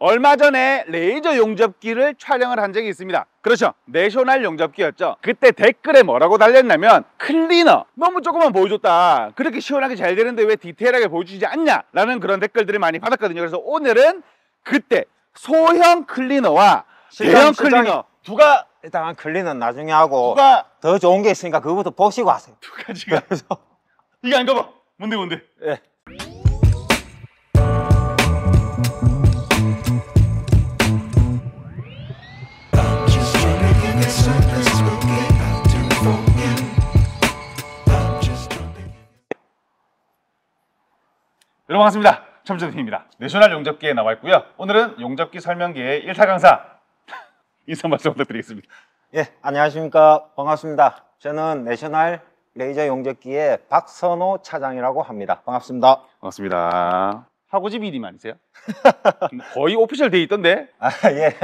얼마 전에 레이저 용접기를 촬영을 한 적이 있습니다. 그렇죠, 내셔널 용접기였죠. 그때 댓글에 뭐라고 달렸냐면 클리너 너무 조금만 보여줬다, 그렇게 시원하게 잘 되는데 왜 디테일하게 보여주지 않냐 라는 그런 댓글들을 많이 받았거든요. 그래서 오늘은 그때 소형 클리너와 대형 클리너 누가 일단 클리너는 나중에 하고 누가 더 좋은 게 있으니까 그거부터 보시고 하세요. 두 가지가 이게 안 가봐. 뭔데? 예. 여러분 반갑습니다. 첨지대표입니다. 내셔널 용접기에 나와 있고요. 오늘은 용접기 설명기의 1타 강사 인사 말씀 부탁드리겠습니다. 예, 안녕하십니까. 반갑습니다. 저는 내셔널 레이저 용접기의 박선호 차장이라고 합니다. 반갑습니다. 반갑습니다. 하고지비님 아니세요? 거의 오피셜 돼 있던데? 아, 예.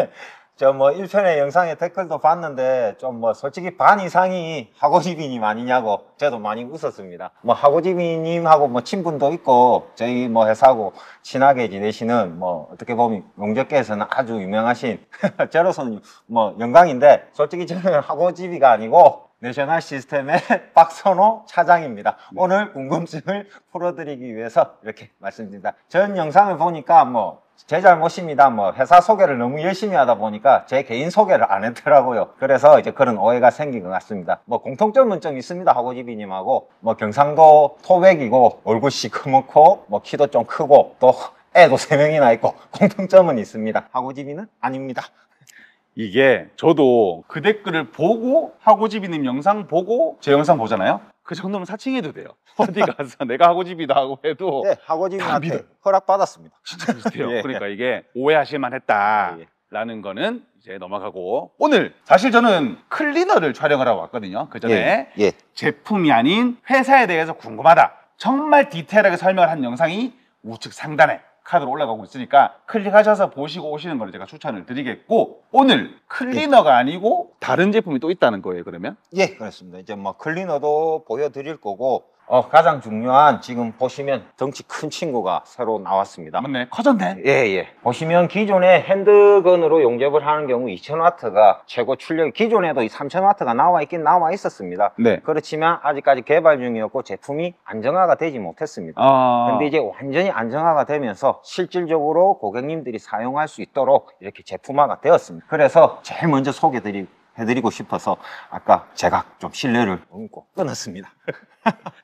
저 뭐 1편의 영상에 댓글도 봤는데 좀 뭐 솔직히 반 이상이 하고지비님 아니냐고 저도 많이 웃었습니다. 뭐 하고지비님하고 뭐 친분도 있고 저희 뭐 회사하고 친하게 지내시는 뭐 어떻게 보면 용접계에서는 아주 유명하신 저로서는 뭐 영광인데 솔직히 저는 하고지비가 아니고 내셔널 시스템의 박선호 차장입니다. 오늘 궁금증을 풀어드리기 위해서 이렇게 말씀드립니다. 전 영상을 보니까 뭐 제 잘못입니다. 뭐 회사 소개를 너무 열심히 하다 보니까 제 개인 소개를 안 했더라고요. 그래서 이제 그런 오해가 생긴 것 같습니다. 뭐 공통점은 좀 있습니다. 하고지비님하고 뭐 경상도 토백이고 얼굴 시커멓고 뭐 키도 좀 크고 또 애도 3명이나 있고 공통점은 있습니다. 하고지비는 아닙니다. 이게 저도 그 댓글을 보고 하고지비님 영상 보고 제 영상 보잖아요. 그 정도면 사칭해도 돼요. 어디 가서 내가 하고지비다 하고 해도 네, 하고지비한테 허락받았습니다. 진짜 비슷해요. 예, 그러니까 이게 오해하실 만했다라는 예. 거는 이제 넘어가고, 오늘 사실 저는 클리너를 촬영을 하고 왔거든요. 그 전에 예. 제품이 아닌 회사에 대해서 궁금하다, 정말 디테일하게 설명을 한 영상이 우측 상단에 카드로 올라가고 있으니까 클릭하셔서 보시고 오시는 걸 제가 추천을 드리겠고, 오늘 클리너가 아니고 다른 제품이 또 있다는 거예요. 그러면 예, 그렇습니다. 이제 뭐 클리너도 보여드릴 거고 가장 중요한 지금 보시면 덩치 큰 친구가 새로 나왔습니다. 맞네, 커졌네. 예. 보시면 기존에 핸드건으로 용접을 하는 경우 2000W가 최고 출력이, 기존에도 이 3000W가 나와 있었습니다. 네. 그렇지만 아직까지 개발 중이었고 제품이 안정화가 되지 못했습니다. 근데 이제 완전히 안정화가 되면서 실질적으로 고객님들이 사용할 수 있도록 이렇게 제품화가 되었습니다. 그래서 제일 먼저 해드리고 싶어서 아까 제가 좀 신뢰를 얻고 끊었습니다.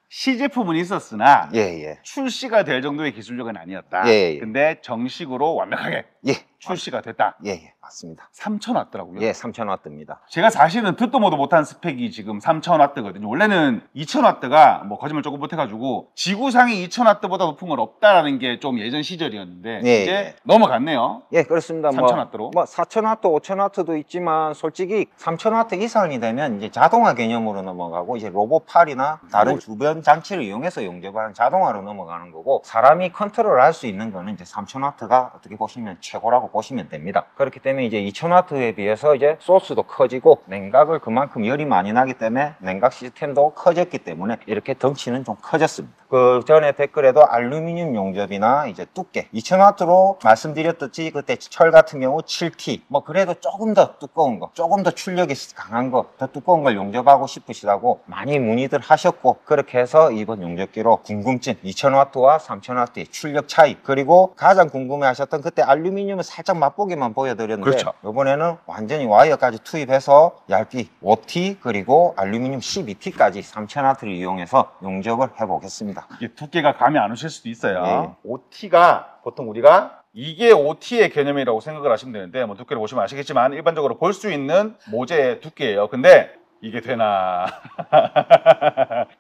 시제품은 있었으나 예. 출시가 될 정도의 기술력은 아니었다. 예. 근데 정식으로 완벽하게 예. 출시가 됐다. 예, 맞습니다. 3000W더라고요. 예, 3000W입니다. 제가 사실은 듣도 보도 못한 스펙이 지금 3000W거든요. 원래는 2000W가 뭐 거짓말 조금 못해가지고 지구상이 2000W보다 높은 건 없다라는 게 좀 예전 시절이었는데 예, 이제 넘어갔네요. 예, 그렇습니다. 3000W로. 뭐 4000W, 5000W도 있지만 솔직히 3000W 이상이 되면 이제 자동화 개념으로 넘어가고 이제 로봇팔이나 다른 주변 장치를 이용해서 용접하는 자동화로 넘어가는 거고, 사람이 컨트롤할 수 있는 거는 이제 3000W가 어떻게 보시면 최고라고 보시면 됩니다. 그렇기 때문에 이제 2000W에 비해서 이제 소스도 커지고 냉각을 그만큼 열이 많이 나기 때문에 냉각 시스템도 커졌기 때문에 이렇게 덩치는 좀 커졌습니다. 그 전에 댓글에도 알루미늄 용접이나 이제 두께 2000W로 말씀드렸듯이 그때 철 같은 경우 7T 뭐 그래도 조금 더 두꺼운 거, 조금 더 출력이 강한 거, 더 두꺼운 걸 용접하고 싶으시다고 많이 문의들 하셨고, 그렇게 해서 이번 용접기로 궁금증 2000W와 3000W의 출력 차이, 그리고 가장 궁금해 하셨던 그때 알루미늄을 살짝 맛보기만 보여드렸는데 그렇죠. 이번에는 완전히 와이어까지 투입해서 얇기 5T 그리고 알루미늄 12T까지 3000W를 이용해서 용접을 해보겠습니다. 이게 두께가 감이 안 오실 수도 있어요. 네. OT가 보통 우리가 이게 OT의 개념이라고 생각을 하시면 되는데, 뭐 두께를 보시면 아시겠지만 일반적으로 볼 수 있는 모재의 두께예요. 근데 이게 되나?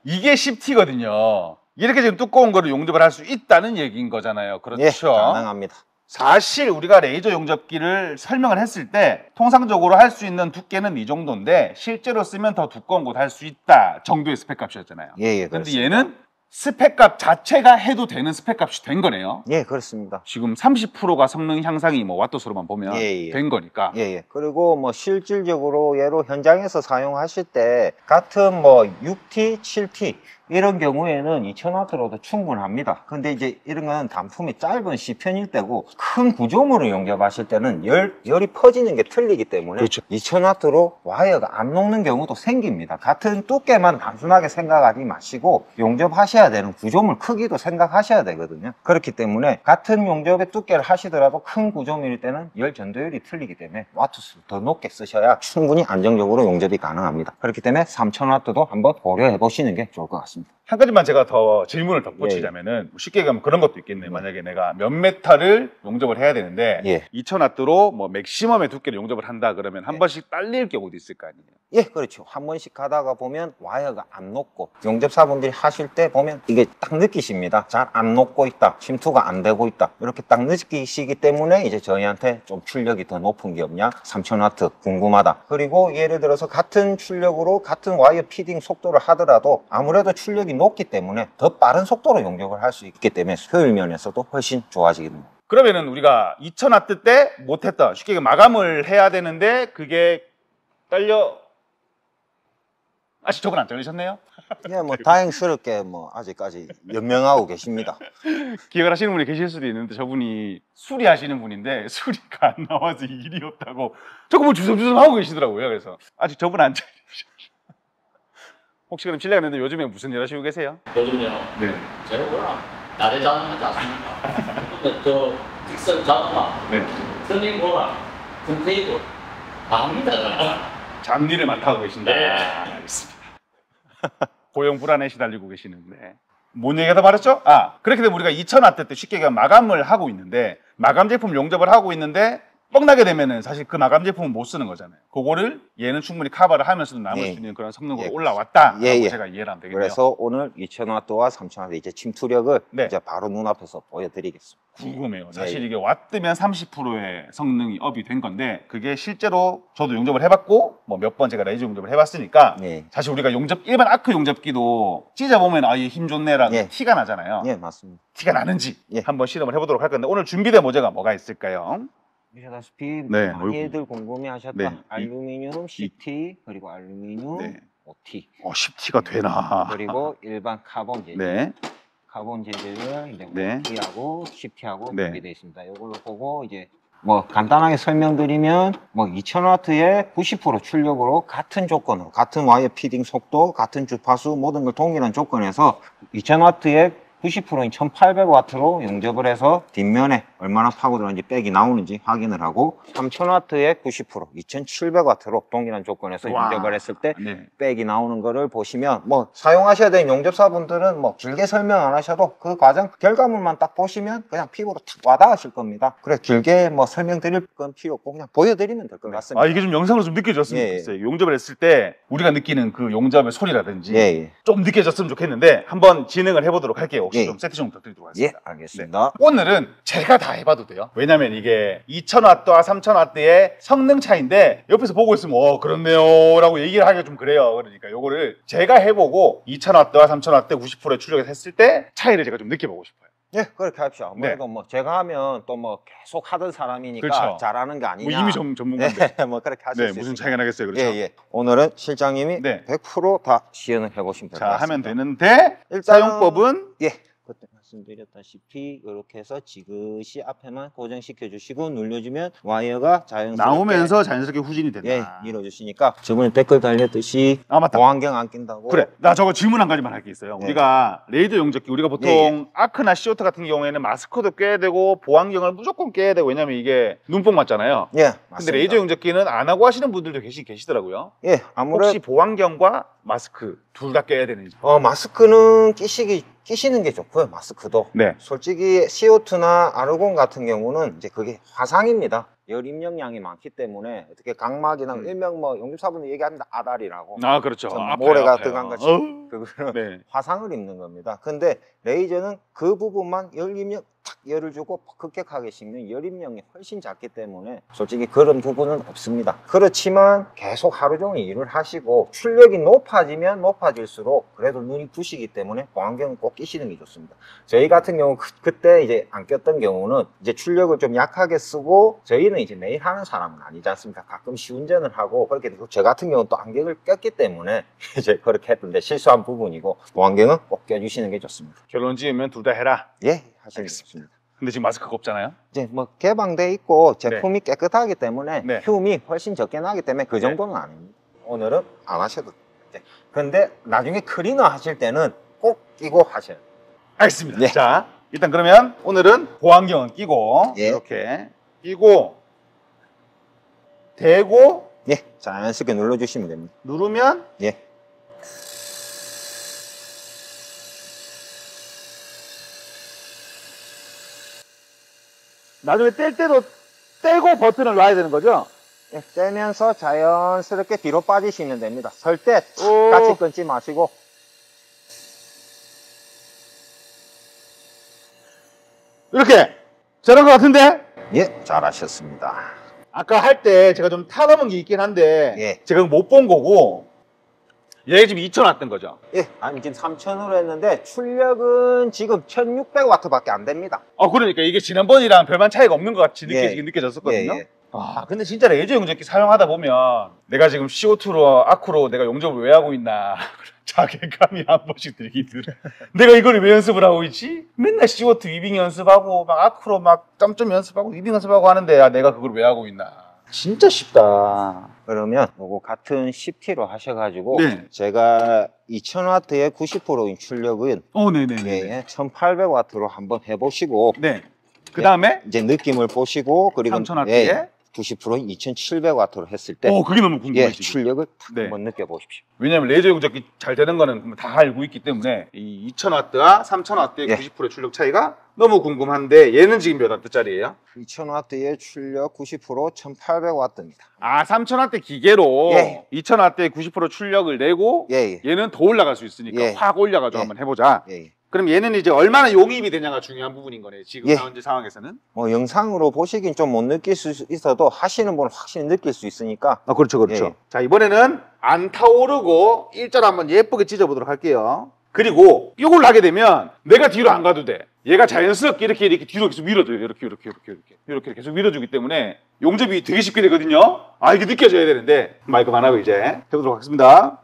이게 10T거든요. 이렇게 지금 두꺼운 거를 용접을 할 수 있다는 얘기인 거잖아요. 그렇죠? 예, 가능합니다. 사실 우리가 레이저 용접기를 설명을 했을 때 통상적으로 할 수 있는 두께는 이 정도인데 실제로 쓰면 더 두꺼운 곳 할 수 있다 정도의 스펙값이었잖아요. 예, 근데 얘는 스펙값 자체가 해도 되는 스펙값이 된 거네요. 예, 그렇습니다. 지금 30%가 성능 향상이 뭐 와트수로만 보면 된 거니까. 예. 그리고 뭐 실질적으로 얘로 현장에서 사용하실 때 같은 뭐 6T, 7T 이런 경우에는 2000W로도 충분합니다. 근데 이제 이런 건 단품이 짧은 C편일 때고 큰 구조물을 용접하실 때는 열이 퍼지는 게 틀리기 때문에 그렇죠. 2000W로 와이어가 안 녹는 경우도 생깁니다. 같은 두께만 단순하게 생각하지 마시고 용접하셔야 되는 구조물 크기도 생각하셔야 되거든요. 그렇기 때문에 같은 용접의 두께를 하시더라도 큰 구조물일 때는 열 전도율이 틀리기 때문에 와트수를 더 높게 쓰셔야 충분히 안정적으로 용접이 가능합니다. 그렇기 때문에 3000W도 한번 고려해 보시는 게 좋을 것 같습니다. 한 가지만 제가 더 질문을 덧붙이자면은 쉽게 가면 그런 것도 있겠네요. 만약에 내가 몇 메타를 용접을 해야 되는데 예. 2000W로 뭐 맥시멈의 두께를 용접을 한다 그러면 한 번씩 딸릴 경우도 있을 거 아니에요. 예, 그렇죠. 한 번씩 가다가 보면 와이어가 안 녹고 용접사분들이 하실 때 보면 이게 딱 느끼십니다. 잘 안 녹고 있다, 침투가 안 되고 있다, 이렇게 딱 느끼시기 때문에 이제 저희한테 좀 출력이 더 높은 게 없냐, 3000W 궁금하다. 그리고 예를 들어서 같은 출력으로 같은 와이어 피딩 속도를 하더라도 아무래도 출력이 높기 때문에 더 빠른 속도로 용접을 할 수 있기 때문에 효율 면에서도 훨씬 좋아지게 됩니다. 그러면은 우리가 2000W 때 못했던 쉽게 마감을 해야 되는데 그게 딸려 아직 저건 안 잘리셨네요? 예, 뭐 다행스럽게 뭐 아직까지 연명하고 계십니다. 기억을 하시는 분이 계실 수도 있는데 저분이 수리하시는 분인데 수리가 안 나와서 일이 없다고 조금은 주섬주섬 하고 계시더라고요. 그래서 아직 저분 안 잘리셨어요. 혹시 그럼 실례가 됐는데 요즘에 무슨 일 하시고 계세요? 요즘요. 네. 제가 워낙 나래 자동하지 않습니까? 근데 저 딕선 자동화, 네. 터닝 보라, 컨테이너 다 합니다. 잡일을 맡아하고 계신다. 네. 알겠습니다. 고용 불안에 시달리고 계시는데 뭔 얘기하다 말했죠? 그렇게 되면 우리가 2000W 때 쉽게 얘기하면 마감을 하고 있는데 마감 제품 용접을 하고 있는데 뻥나게 되면은 사실 그 마감 제품은 못 쓰는 거잖아요. 그거를 얘는 충분히 커버를 하면서도 남을 예. 수 있는 그런 성능으로 예. 올라왔다라고 예, 예. 제가 이해를 하면 되겠네요. 그래서 오늘 2000W와 3000W 이제 침투력을 네. 이제 바로 눈앞에서 보여드리겠습니다. 궁금해요. 사실 예. 이게 와뜨면 30%의 성능이 업이 된 건데 그게 실제로 저도 용접을 해봤고 뭐 몇 번 제가 레이저 용접을 해봤으니까 예. 사실 우리가 일반 아크 용접기도 찢어보면 얘 힘 좋네라는 예. 티가 나잖아요. 예, 맞습니다. 티가 나는지 예. 한번 실험을 해보도록 할 건데 오늘 준비된 모재가 뭐가 있을까요? 보시다시피 네, 많이들 궁금해하셨던 네. 알루미늄 CT 그리고 알루미늄 네. OT 10T가 되나? 그리고 일반 카본 재질 네. 카본 재질을 이제 네. OT하고 CT하고 네. 준비되어 있습니다. 이걸로 보고 이제 뭐 간단하게 설명드리면 뭐 2000W의 90% 출력으로 같은 조건으로 같은 와이어 피딩 속도 같은 주파수 모든 걸 동일한 조건에서 2000W의 90%인 1800W로 용접을 해서 뒷면에 얼마나 파고들었는지 백이 나오는지 확인을 하고 3000W의 90% 2700W로 동일한 조건에서 와. 용접을 했을 때 네. 백이 나오는 거를 보시면 뭐 사용하셔야 되는 용접사분들은 뭐 길게 설명 안 하셔도 그 과정 결과물만 딱 보시면 그냥 피부로 탁 와닿으실 겁니다. 그래 길게 뭐 설명드릴 건 필요 없고 그냥 보여드리면 될 것 같습니다. 이게 좀 영상으로 좀 느껴졌으면 예, 예. 좋겠어요. 용접을 했을 때 우리가 느끼는 그 용접의 소리라든지 예, 예. 좀 느껴졌으면 좋겠는데 한번 진행을 해보도록 할게요. 혹시 예. 좀 세트 좀 부탁드리도록 예, 하겠습니다. 알겠습니다. 오늘은 제가 다 해봐도 돼요. 왜냐면 이게 2000W와 3000W의 성능 차이인데 옆에서 보고 있으면 그렇네요 라고 얘기를 하기가 좀 그래요. 그러니까 요거를 제가 해보고 2000W와 3000W 90%의 출력을 했을 때 차이를 제가 좀 느껴보고 싶어요. 예, 그렇게 합시다. 아무래도 뭐 제가 하면 또 뭐 계속 하던 사람이니까 그렇죠. 잘하는 게 아니냐. 뭐 이미 전문가인데 네, 뭐 그렇게 하실 네, 수 무슨 있습니다. 차이가 나겠어요. 그렇죠? 예, 예. 오늘은 실장님이 네. 100%다 시연을 해보시면 될 것 자, 같습니다. 하면 되는데 일단은- 사용법은 예. 그때 말씀드렸다시피 이렇게 해서 지그시 앞에만 고정시켜 주시고 눌러주면 와이어가 자연스럽게 나오면서 자연스럽게 후진이 된다. 예, 밀어주시니까 저번에 댓글 달렸듯이 맞다. 보안경 안 낀다고 그래, 나 저거 질문 한 가지만 할 게 있어요. 네. 우리가 레이저 용접기, 우리가 보통 예, 아크나 시오트 같은 경우에는 마스크도 껴야 되고 보안경을 무조건 껴야 되고 왜냐면 이게 눈뽕 맞잖아요. 예, 맞습니다. 근데 레이저 용접기는 안 하고 하시는 분들도 계시더라고요. 예, 아무래도 혹시 보안경과 마스크 둘 다 껴야 되는지. 마스크는 끼시는 게 좋고요. 마스크도. 네. 솔직히 CO2나 아르곤 같은 경우는 이제 그게 화상입니다. 열 입력량이 많기 때문에 어떻게 각막이나 일명 뭐 용접사분들 얘기합니다. 아다리라고. 아, 그렇죠. 전 아파요, 모래가 아파요. 들어간 것이 어우. 그거는 네. 화상을 입는 겁니다. 근데 레이저는 그 부분만 열 입력 탁 열을 주고 급격하게 식는 열입력이 훨씬 작기 때문에 솔직히 그런 부분은 없습니다. 그렇지만 계속 하루 종일 일을 하시고 출력이 높아지면 높아질수록 그래도 눈이 부시기 때문에 보안경은 꼭 끼시는 게 좋습니다. 저희 같은 경우 그때 이제 안 꼈던 경우는 이제 출력을 좀 약하게 쓰고 저희는 이제 매일 하는 사람은 아니지 않습니까? 가끔 시운전을 하고 그렇게 되고 저 같은 경우는 또 안경을 꼈기 때문에 이제 그렇게 했던데 실수한 부분이고 보안경은 꼭 껴주시는 게 좋습니다. 결론 지으면 둘 다 해라. 예, 하시면 좋습니다. 근데 지금 마스크가 없잖아요. 이제 뭐 개방돼 있고 제품이 깨끗하기 때문에 네. 흉이 훨씬 적게 나기 때문에 그 정도는 아닙니다. 오늘은 안 하셔도 돼요. 근데 나중에 클리너 하실 때는 꼭 끼고 하셔야 돼요. 알겠습니다. 네. 자, 일단 그러면 오늘은 보안경은 끼고 예. 이렇게 끼고 대고 예, 자연스럽게 눌러주시면 됩니다. 누르면 예. 나중에 뗄 때도 떼고 버튼을 놔야 되는 거죠? 예, 떼면서 자연스럽게 뒤로 빠지시면 됩니다. 설 때 오. 같이 끊지 마시고. 이렇게 저런 것 같은데? 예, 잘하셨습니다. 아까 할 때 제가 좀 타넘은 게 있긴 한데 예. 제가 못 본 거고 얘가 지금 2,000 왔던 거죠? 예, 아니 지금 3,000으로 했는데 출력은 지금 1,600W밖에 안 됩니다. 그러니까 이게 지난번이랑 별반 차이가 없는 것 같이 예. 느껴졌었거든요. 예, 예. 아, 근데 진짜 레이저 용접기 사용하다 보면 내가 지금 CO2로 아쿠로 내가 용접을 왜 하고 있나 자괴감이 한 번씩 들긴 들어. 내가 이걸 왜 연습을 하고 있지? 맨날 CO2 위빙 연습하고 막 아쿠로 막 점점 연습하고 위빙 연습하고 하는데 내가 그걸 왜 하고 있나. 진짜 쉽다. 그러면 요거 같은 10T로 하셔가지고 네. 제가 2000W의 90%인 출력은 네네네. 1800W로 한번 해보시고 네. 그 다음에 이제 느낌을 보시고 그리고 3000W에 90%인 2700W로 했을 때 그게 너무 궁금해요. 예, 출력을 탁 네. 한번 느껴보십시오. 왜냐면 레이저 용접기 잘 되는 거는 다 알고 있기 때문에 이 2000W와 3000W의 예. 90%의 출력 차이가 너무 궁금한데 얘는 지금 몇 W짜리예요? 2000W의 출력 90% 1800W입니다. 아, 3000W 기계로 예. 2000W의 90% 출력을 내고 예, 예. 얘는 더 올라갈 수 있으니까 예. 확 올려가지고 예. 한번 해보자. 예, 예. 그럼 얘는 이제 얼마나 용입이 되냐가 중요한 부분인 거네. 지금 예. 현재 상황에서는. 뭐 영상으로 보시긴 좀 못 느낄 수 있어도 하시는 분은 확실히 느낄 수 있으니까 아, 그렇죠, 그렇죠. 예. 자, 이번에는 안 타오르고 일자로 한번 예쁘게 찢어보도록 할게요. 그리고 이걸 하게 되면 내가 뒤로 안 가도 돼. 얘가 자연스럽게 이렇게 뒤로 계속 밀어줘요. 이렇게 계속 밀어주기 때문에 용접이 되게 쉽게 되거든요. 아, 이게 느껴져야 되는데 마이크 안 하고 이제 해보도록 하겠습니다.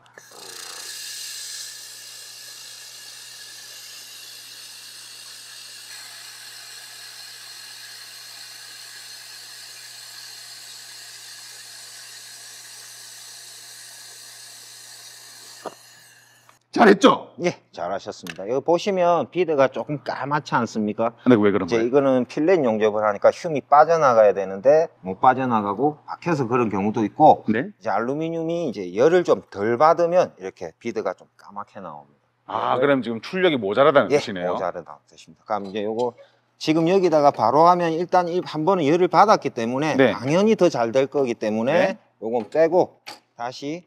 잘했죠? 예, 잘하셨습니다. 여기 보시면 비드가 조금 까맣지 않습니까? 근데 왜 그런 이제 거예요? 이거는 필렛 용접을 하니까 흉이 빠져나가야 되는데 못 빠져나가고 박혀서 그런 경우도 있고 네? 이제 알루미늄이 이제 열을 좀 덜 받으면 이렇게 비드가 좀 까맣게 나옵니다. 아, 그럼 지금 출력이 모자라다는 예, 뜻이네요. 모자르다 뜻입니다. 그럼 이제 요거 지금 여기다가 바로 하면 일단 한 번은 열을 받았기 때문에 네. 당연히 더 잘 될 거기 때문에 네. 요건 빼고 다시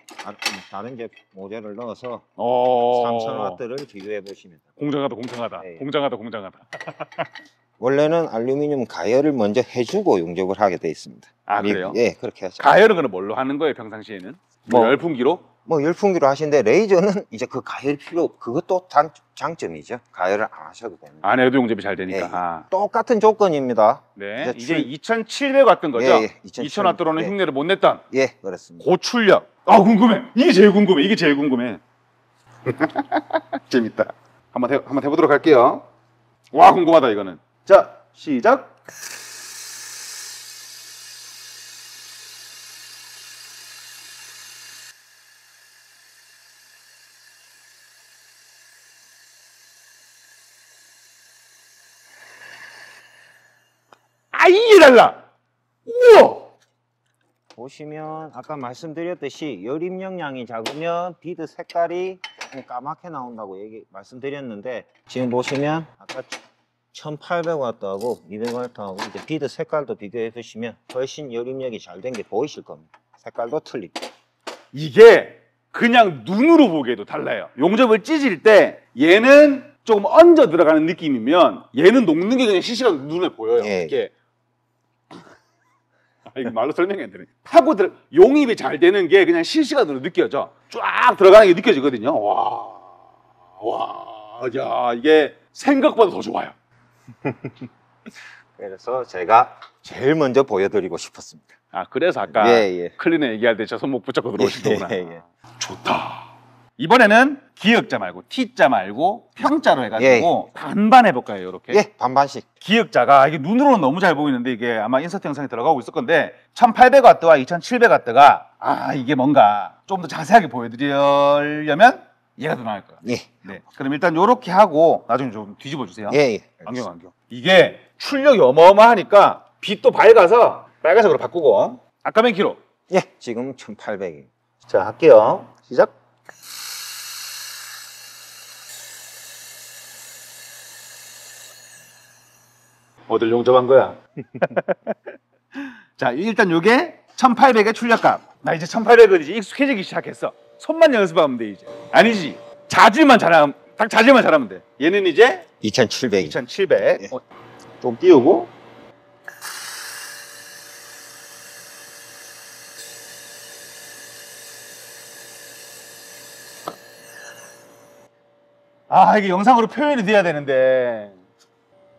다른 이제 모재를 넣어서 3000W를 비교해 보시면 됩니다. 공정하다, 공정하다. 예. 공정하다. 원래는 알루미늄 가열을 먼저 해주고 용접을 하게 돼 있습니다. 아, 그래요? 예, 그렇게 하죠. 가열은 그럼 뭘로 하는 거예요, 평상시에는? 뭐 뭐, 열풍기로? 뭐 열풍기로 하시는데 레이저는 이제 그 가열 필요 그것도 장점이죠. 가열을 안 하셔도 됩니다. 안 해도 용접이 잘 되니까. 예. 아, 똑같은 조건입니다. 네. 이제 이제 2700 왔던 거죠? 예, 예. 2000W로는 예. 흉내를 못 냈던 예, 그렇습니다. 고출력. 아, 궁금해. 이게 제일 궁금해. 재밌다. 한번 해보도록 할게요. 와, 궁금하다 이거는. 자, 시작. 아, 이게 달라. 우와. 보시면 아까 말씀드렸듯이 열 입력량이 작으면 비드 색깔이 조금 까맣게 나온다고 말씀드렸는데 지금 보시면 아까 1800W하고 200W하고 이제 비드 색깔도 비교해 보시면 훨씬 열 입력이 잘 된 게 보이실 겁니다. 색깔도 틀립니다. 이게 그냥 눈으로 보기에도 달라요. 용접을 찢을 때 얘는 조금 얹어 들어가는 느낌이면 얘는 녹는 게 그냥 실시간 눈에 보여요. 예. 이게 이거 말로 설명이 안 되네. 파고 용입이 잘 되는 게 그냥 실시간으로 느껴져. 쫙 들어가는 게 느껴지거든요. 야, 이게 생각보다 더 좋아요. 그래서 제가 제일 먼저 보여드리고 싶었습니다. 아, 그래서 아까 예. 클리너 얘기할 때 저 손목 붙잡고 들어오신 거구나. 예. 좋다. 이번에는 기역자 말고 T자 말고 평자로 해가지고 반반 해볼까요? 이렇게. 예, 반반씩. 기역자가 이게 눈으로는 너무 잘 보이는데 이게 아마 인서트 영상에 들어가고 있을 건데 1800W와 2700W가 이게 뭔가 좀 더 자세하게 보여드리려면 얘가 더 나을 거예요. 예. 네. 그럼 일단 이렇게 하고 나중에 좀 뒤집어 주세요. 예. 안경. 이게 출력이 어마어마하니까 빛도 밝아서 빨간색으로 바꾸고 아까 몇 킬로? 예, 지금 1800이. 자, 할게요. 시작. 어딜 용접한 거야? 자, 일단 요게 1800의 출력값. 나 이제 1800은 이제 익숙해지기 시작했어. 손만 연습하면 돼, 이제. 아니지. 자질만 잘하면, 딱 자질만 잘하면 돼. 얘는 이제 2700. 2700. 예. 좀 띄우고. 이게 영상으로 표현이 돼야 되는데.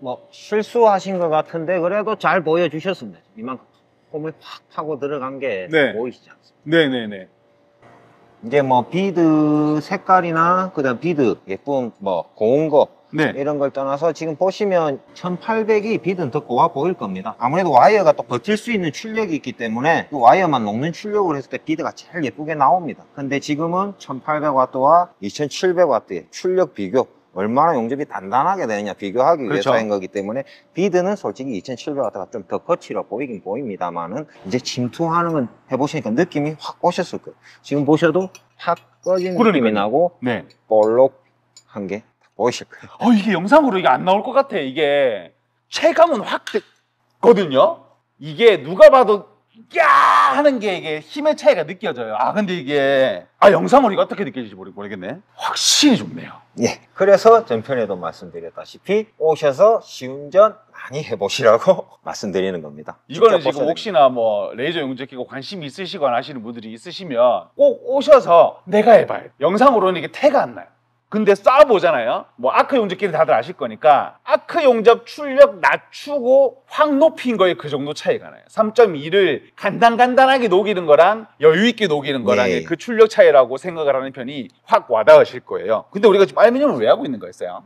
뭐 실수하신 것 같은데 그래도 잘 보여주셨습니다. 이만큼 홈을 확 파고 들어간 게 네. 보이시지 않습니까? 네네네. 이제 뭐 비드 색깔이나 그다음 비드 예쁜 뭐 고운 거 네. 이런 걸 떠나서 지금 보시면 1800이 비드는 더 고와 보일 겁니다. 아무래도 와이어가 또 버틸 수 있는 출력이 있기 때문에 그 와이어만 녹는 출력을 했을 때 비드가 제일 예쁘게 나옵니다. 근데 지금은 1800W와 2700W의 출력 비교, 얼마나 용접이 단단하게 되느냐 비교하기 그렇죠. 위해서 한 거기 때문에 비드는 솔직히 2700W가 좀 더 거칠어 보이긴 보입니다만은 이제 침투하는 건 해보시니까 느낌이 확 오셨을 거예요. 지금 보셔도 확 꺼진 느낌이 그러니까요. 나고 네. 볼록한 게 보이실 거예요. 이게 영상으로 이게 안 나올 것 같아. 이게 체감은 확 됐거든요. 이게 누가 봐도 야 하는 게 이게 힘의 차이가 느껴져요. 근데 이게 영상으로 이거 어떻게 느껴질지 모르겠네. 확실히 좋네요. 예. 그래서 전편에도 말씀드렸다시피 오셔서 시운전 많이 해보시라고 말씀드리는 겁니다. 이거는 직접 지금 보셔야 혹시나 뭐 레이저 용접기고 관심 있으시거나 하시는 분들이 있으시면 꼭 오셔서 내가 해봐요. 영상으로는 이게 태가 안 나요. 근데 쏴보잖아요. 뭐 아크 용접기는 다들 아실 거니까 아크 용접 출력 낮추고 확 높인 거에 그 정도 차이가 나요. 3.2를 간단하게 녹이는 거랑 여유 있게 녹이는 거랑 네. 그 출력 차이라고 생각을 하는 편이 확 와닿으실 거예요. 근데 우리가 지금 알루미늄을 왜 하고 있는 거였어요?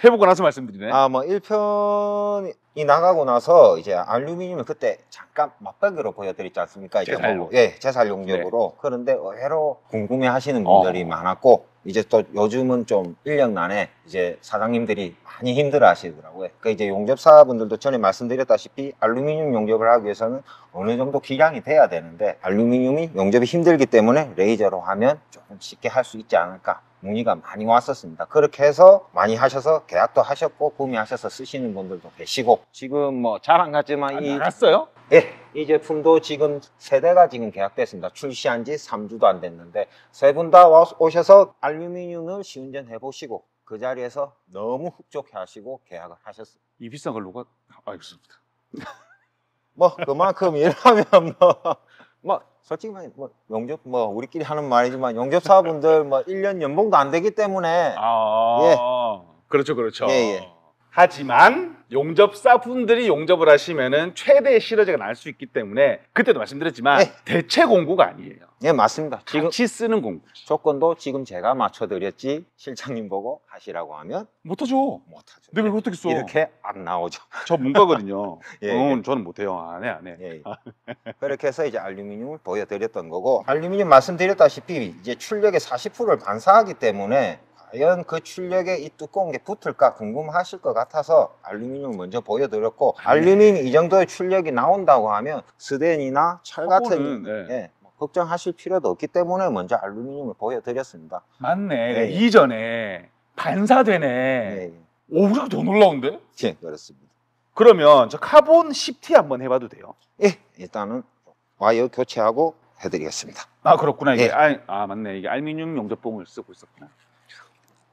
해보고 나서 말씀드리네. 뭐 1편이 나가고 나서 이제 알루미늄을 그때 잠깐 맛보기로 보여드렸지 않습니까? 이제 제살용. 제살 용접으로. 그런데 의외로 궁금해 하시는 분들이 많았고, 이제 또 요즘은 좀 인력난에 이제 사장님들이 많이 힘들어 하시더라고요. 그러니까 이제 용접사분들도 전에 말씀드렸다시피 알루미늄 용접을 하기 위해서는 어느 정도 기량이 돼야 되는데 알루미늄이 용접이 힘들기 때문에 레이저로 하면 조금 쉽게 할 수 있지 않을까 문의가 많이 왔었습니다. 그렇게 해서 많이 하셔서 계약도 하셨고 구매하셔서 쓰시는 분들도 계시고, 지금 뭐 자랑 같지만 나갔어요? 이 제품도 지금 세대가 지금 계약됐습니다. 출시한 지 3주도 안 됐는데 세 분 다 오셔서 알루미늄을 시운전 해보시고 그 자리에서 너무 흡족해 하시고 계약을 하셨어요. 이 비싼 걸 누가 알겠습니다. 뭐 그만큼 일하면 뭐 솔직히 뭐 용접 뭐 우리끼리 하는 말이지만 용접사분들 뭐 1년 연봉도 안 되기 때문에 그렇죠. 예. 하지만 용접사 분들이 용접을 하시면은 최대의 실효제가 날 수 있기 때문에 그때도 말씀드렸지만 대체 공구가 아니에요. 예, 맞습니다. 지금 같이 쓰는 공구죠. 조건도 지금 제가 맞춰드렸지 실장님 보고 하시라고 하면 못하죠. 못하죠. 내가 이걸 어떻게 써? 이렇게 안 나오죠. 저 문과거든요. 예. 저는 못해요. 안 해. 예. 그렇게 해서 이제 알루미늄을 보여드렸던 거고, 알루미늄 말씀드렸다시피 이제 출력의 40%를 반사하기 때문에 과연 그 출력에 이 두꺼운 게 붙을까 궁금하실 것 같아서 알루미늄을 먼저 보여드렸고, 알루미늄이 이 정도의 출력이 나온다고 하면 스텐이나 철 같은 뭐 걱정하실 필요도 없기 때문에 먼저 알루미늄을 보여드렸습니다. 맞네. 이전에 반사되네. 오히려 더 놀라운데? 예, 그렇습니다. 그러면 저 카본 10T 한번 해봐도 돼요? 예, 일단은 와이어 교체하고 해드리겠습니다. 그렇구나. 이게 맞네. 이게 알루미늄 용접봉을 쓰고 있었구나.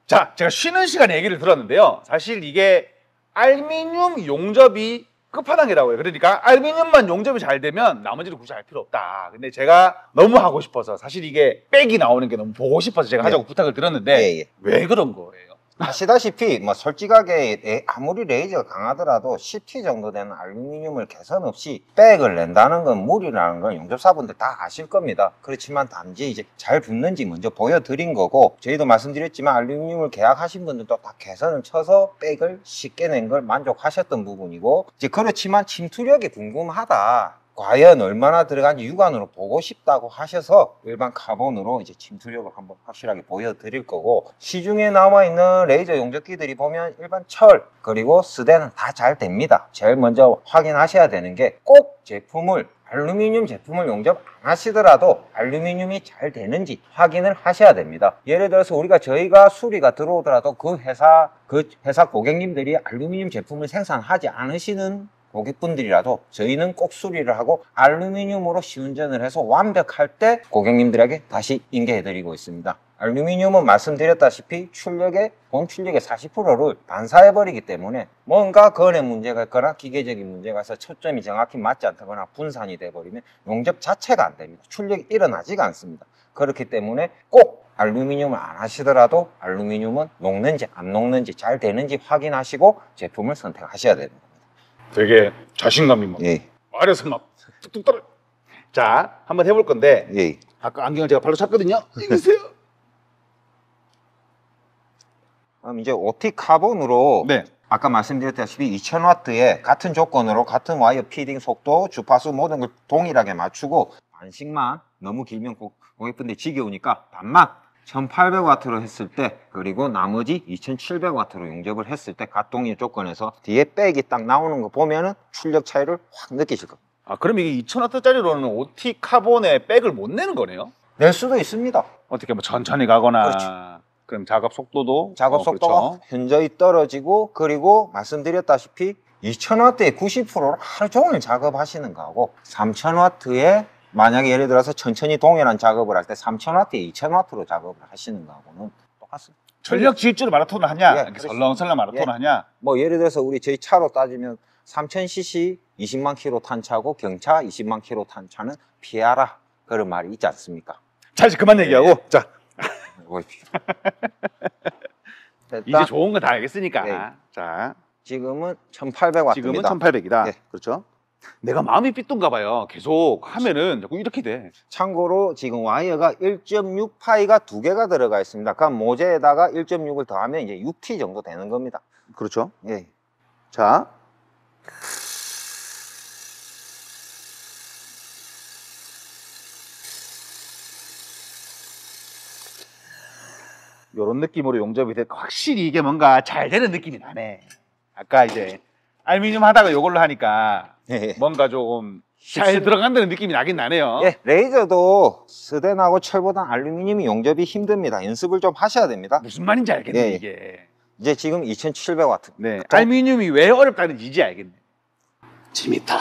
자, 제가 쉬는 시간에 얘기를 들었는데요. 사실 이게 알루미늄 용접이 끝판왕이라고 해요. 그러니까 알루미늄만 용접이 잘 되면 나머지는 굳이 할 필요 없다. 근데 제가 너무 하고 싶어서 사실 이게 백이 나오는 게 너무 보고 싶어서 제가 하자고 부탁을 드렸는데 왜 그런 거예요? 아시다시피 뭐 솔직하게 아무리 레이저가 강하더라도 10T 정도 되는 알루미늄을 개선 없이 백을 낸다는 건 무리라는 건 용접사분들 다 아실 겁니다. 그렇지만 단지 이제 잘 붙는지 먼저 보여드린 거고, 저희도 말씀드렸지만 알루미늄을 계약하신 분들도 다 개선을 쳐서 백을 쉽게 낸 걸 만족하셨던 부분이고, 이제 그렇지만 침투력이 궁금하다, 과연 얼마나 들어간지 육안으로 보고 싶다고 하셔서 일반 카본으로 이제 침투력을 한번 확실하게 보여드릴 거고, 시중에 나와 있는 레이저 용접기들이 보면 일반 철 그리고 스대는 다 잘 됩니다. 제일 먼저 확인하셔야 되는 게 꼭 알루미늄 제품을 용접 안 하시더라도 알루미늄이 잘 되는지 확인을 하셔야 됩니다. 예를 들어서 저희가 수리가 들어오더라도 그 회사 고객님들이 알루미늄 제품을 생산하지 않으시는 고객분들이라도 저희는 꼭 수리를 하고 알루미늄으로 시운전을 해서 완벽할 때 고객님들에게 다시 인계해드리고 있습니다. 알루미늄은 말씀드렸다시피 본 출력의 40%를 반사해버리기 때문에 뭔가 건에 문제가 있거나 기계적인 문제가 있어 초점이 정확히 맞지 않다거나 분산이 돼버리면 용접 자체가 안 됩니다. 출력이 일어나지가 않습니다. 그렇기 때문에 꼭 알루미늄을 안 하시더라도 알루미늄은 녹는지 안 녹는지 잘 되는지 확인하시고 제품을 선택하셔야 됩니다. 되게 자신감이 막 말에서 막 뚝뚝 떨어져. 자, 한번 해볼 건데 아까 안경을 제가 발로 찼거든요. 이기세요. 그럼 이제 OT 카본으로 아까 말씀드렸다시피 2000W에 같은 조건으로 같은 와이어 피딩 속도, 주파수 모든 걸 동일하게 맞추고 반씩만, 너무 길면 고객분들이 지겨우니까 반만 1800W로 했을 때, 그리고 나머지 2700W로 용접을 했을 때 가동일 조건에서 뒤에 백이 딱 나오는 거 보면은 출력 차이를 확 느끼실 겁니다. 아, 그럼 이게 2000W짜리로는 OT 카본에 백을 못 내는 거네요? 낼 수도 있습니다. 어떻게 뭐 천천히 가거나. 그렇죠. 그럼 작업 속도가 그렇죠. 현저히 떨어지고, 그리고 말씀드렸다시피 2000W의 90%를 하루 종일 작업하시는 거하고 3000W에 만약에 예를 들어서 천천히 동일한 작업을 할 때 3000W에 2000W로 작업을 하시는 거하고는 똑같습니다. 전력 질주로 마라톤을 하냐, 그렇죠. 설렁설렁 마라톤을 하냐. 뭐 예를 들어서 저희 차로 따지면 3000cc 20만 킬로 탄 차고 경차 20만 킬로 탄 차는 피하라, 그런 말이 있지 않습니까? 자, 이제 그만 얘기하고 자. 이제 좋은 거 다 알겠으니까. 자, 지금은 1800W입니다. 지금은 1800이다. 그렇죠. 내가 마음이 삐뚤가 봐요. 계속 하면은 자꾸 이렇게 돼. 참고로 지금 와이어가 1.6파이가 2개가 들어가 있습니다. 그럼 모재에다가 1.6을 더하면 이제 6T 정도 되는 겁니다. 그렇죠. 자, 요런 느낌으로 용접이 돼. 확실히 이게 뭔가 잘 되는 느낌이 나네. 아까 이제 알루미늄 하다가 요걸로 하니까 뭔가 조금 잘 들어간다는 느낌이 나긴 나네요. 레이저도 스덴하고 철보다 알루미늄이 용접이 힘듭니다. 연습을 좀 하셔야 됩니다. 무슨 말인지 알겠네. 이게 이제 지금 2700W. 알루미늄이 왜 어렵다는지 이제 알겠네. 재밌다.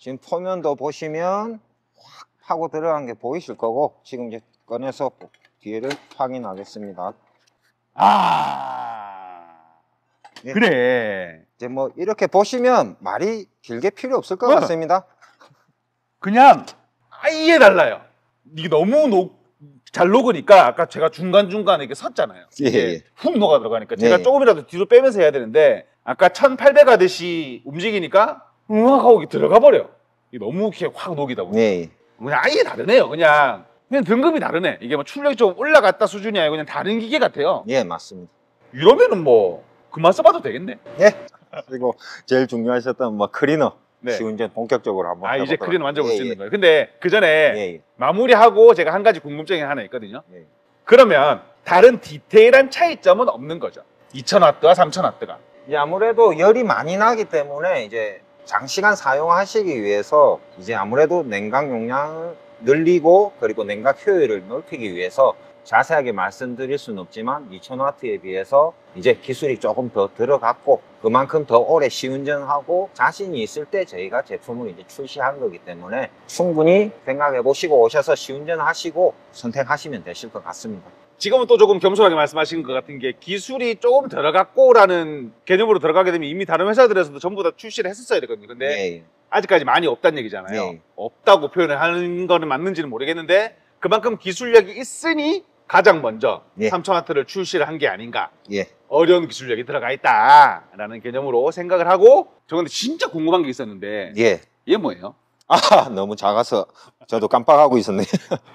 지금 포면도 보시면 확 파고 들어간 게 보이실 거고, 지금 이제 꺼내서 뒤를 확인하겠습니다. 그래. 이제 뭐 이렇게 보시면 말이 길게 필요 없을 것 같습니다. 그냥 아예 달라요. 이게 너무 잘 녹으니까 아까 제가 중간중간에 이렇게 섰잖아요. 훅 녹아 들어가니까 제가 조금이라도 뒤로 빼면서 해야 되는데 아까 1800 하듯이 움직이니까 으악 하고 들어가 버려. 이게 너무 이렇게 확 녹이다 보니 그냥 아예 다르네요. 그냥 등급이 다르네. 이게 뭐 출력이 좀 올라갔다 수준이 아니고 그냥 다른 기계 같아요. 맞습니다. 이러면은 뭐 그만 써봐도 되겠네. 그리고 제일 중요하셨던 뭐 클리너 시운전 본격적으로 한번 해보도록. 이제 클리너 만져볼 수 있는 거예요. 근데 그 전에 마무리하고 제가 한 가지 궁금증이 하나 있거든요. 그러면 다른 디테일한 차이점은 없는 거죠? 2000W와 3000W가. 아무래도 열이 많이 나기 때문에 이제 장시간 사용하시기 위해서 이제 아무래도 냉각 용량을 늘리고, 그리고 냉각 효율을 넓히기 위해서 자세하게 말씀드릴 수는 없지만 2000W에 비해서 이제 기술이 조금 더 들어갔고 그만큼 더 오래 시운전하고 자신이 있을 때 저희가 제품을 이제 출시한 거기 때문에 충분히 생각해 보시고 오셔서 시운전하시고 선택하시면 되실 것 같습니다. 지금은 또 조금 겸손하게 말씀하신 것 같은 게 기술이 조금 들어갔고라는 개념으로 들어가게 되면 이미 다른 회사들에서도 전부 다 출시를 했었어야 되거든요. 근데 예. 아직까지 많이 없다는 얘기잖아요. 네. 없다고 표현을 하는 거는 맞는지는 모르겠는데 그만큼 기술력이 있으니 가장 먼저 예. 3000W를 출시를 한 게 아닌가. 예. 어려운 기술력이 들어가 있다라는 개념으로 생각을 하고 저 근데 진짜 궁금한 게 있었는데 예. 이게 뭐예요? 아, 너무 작아서 저도 깜빡하고 있었네.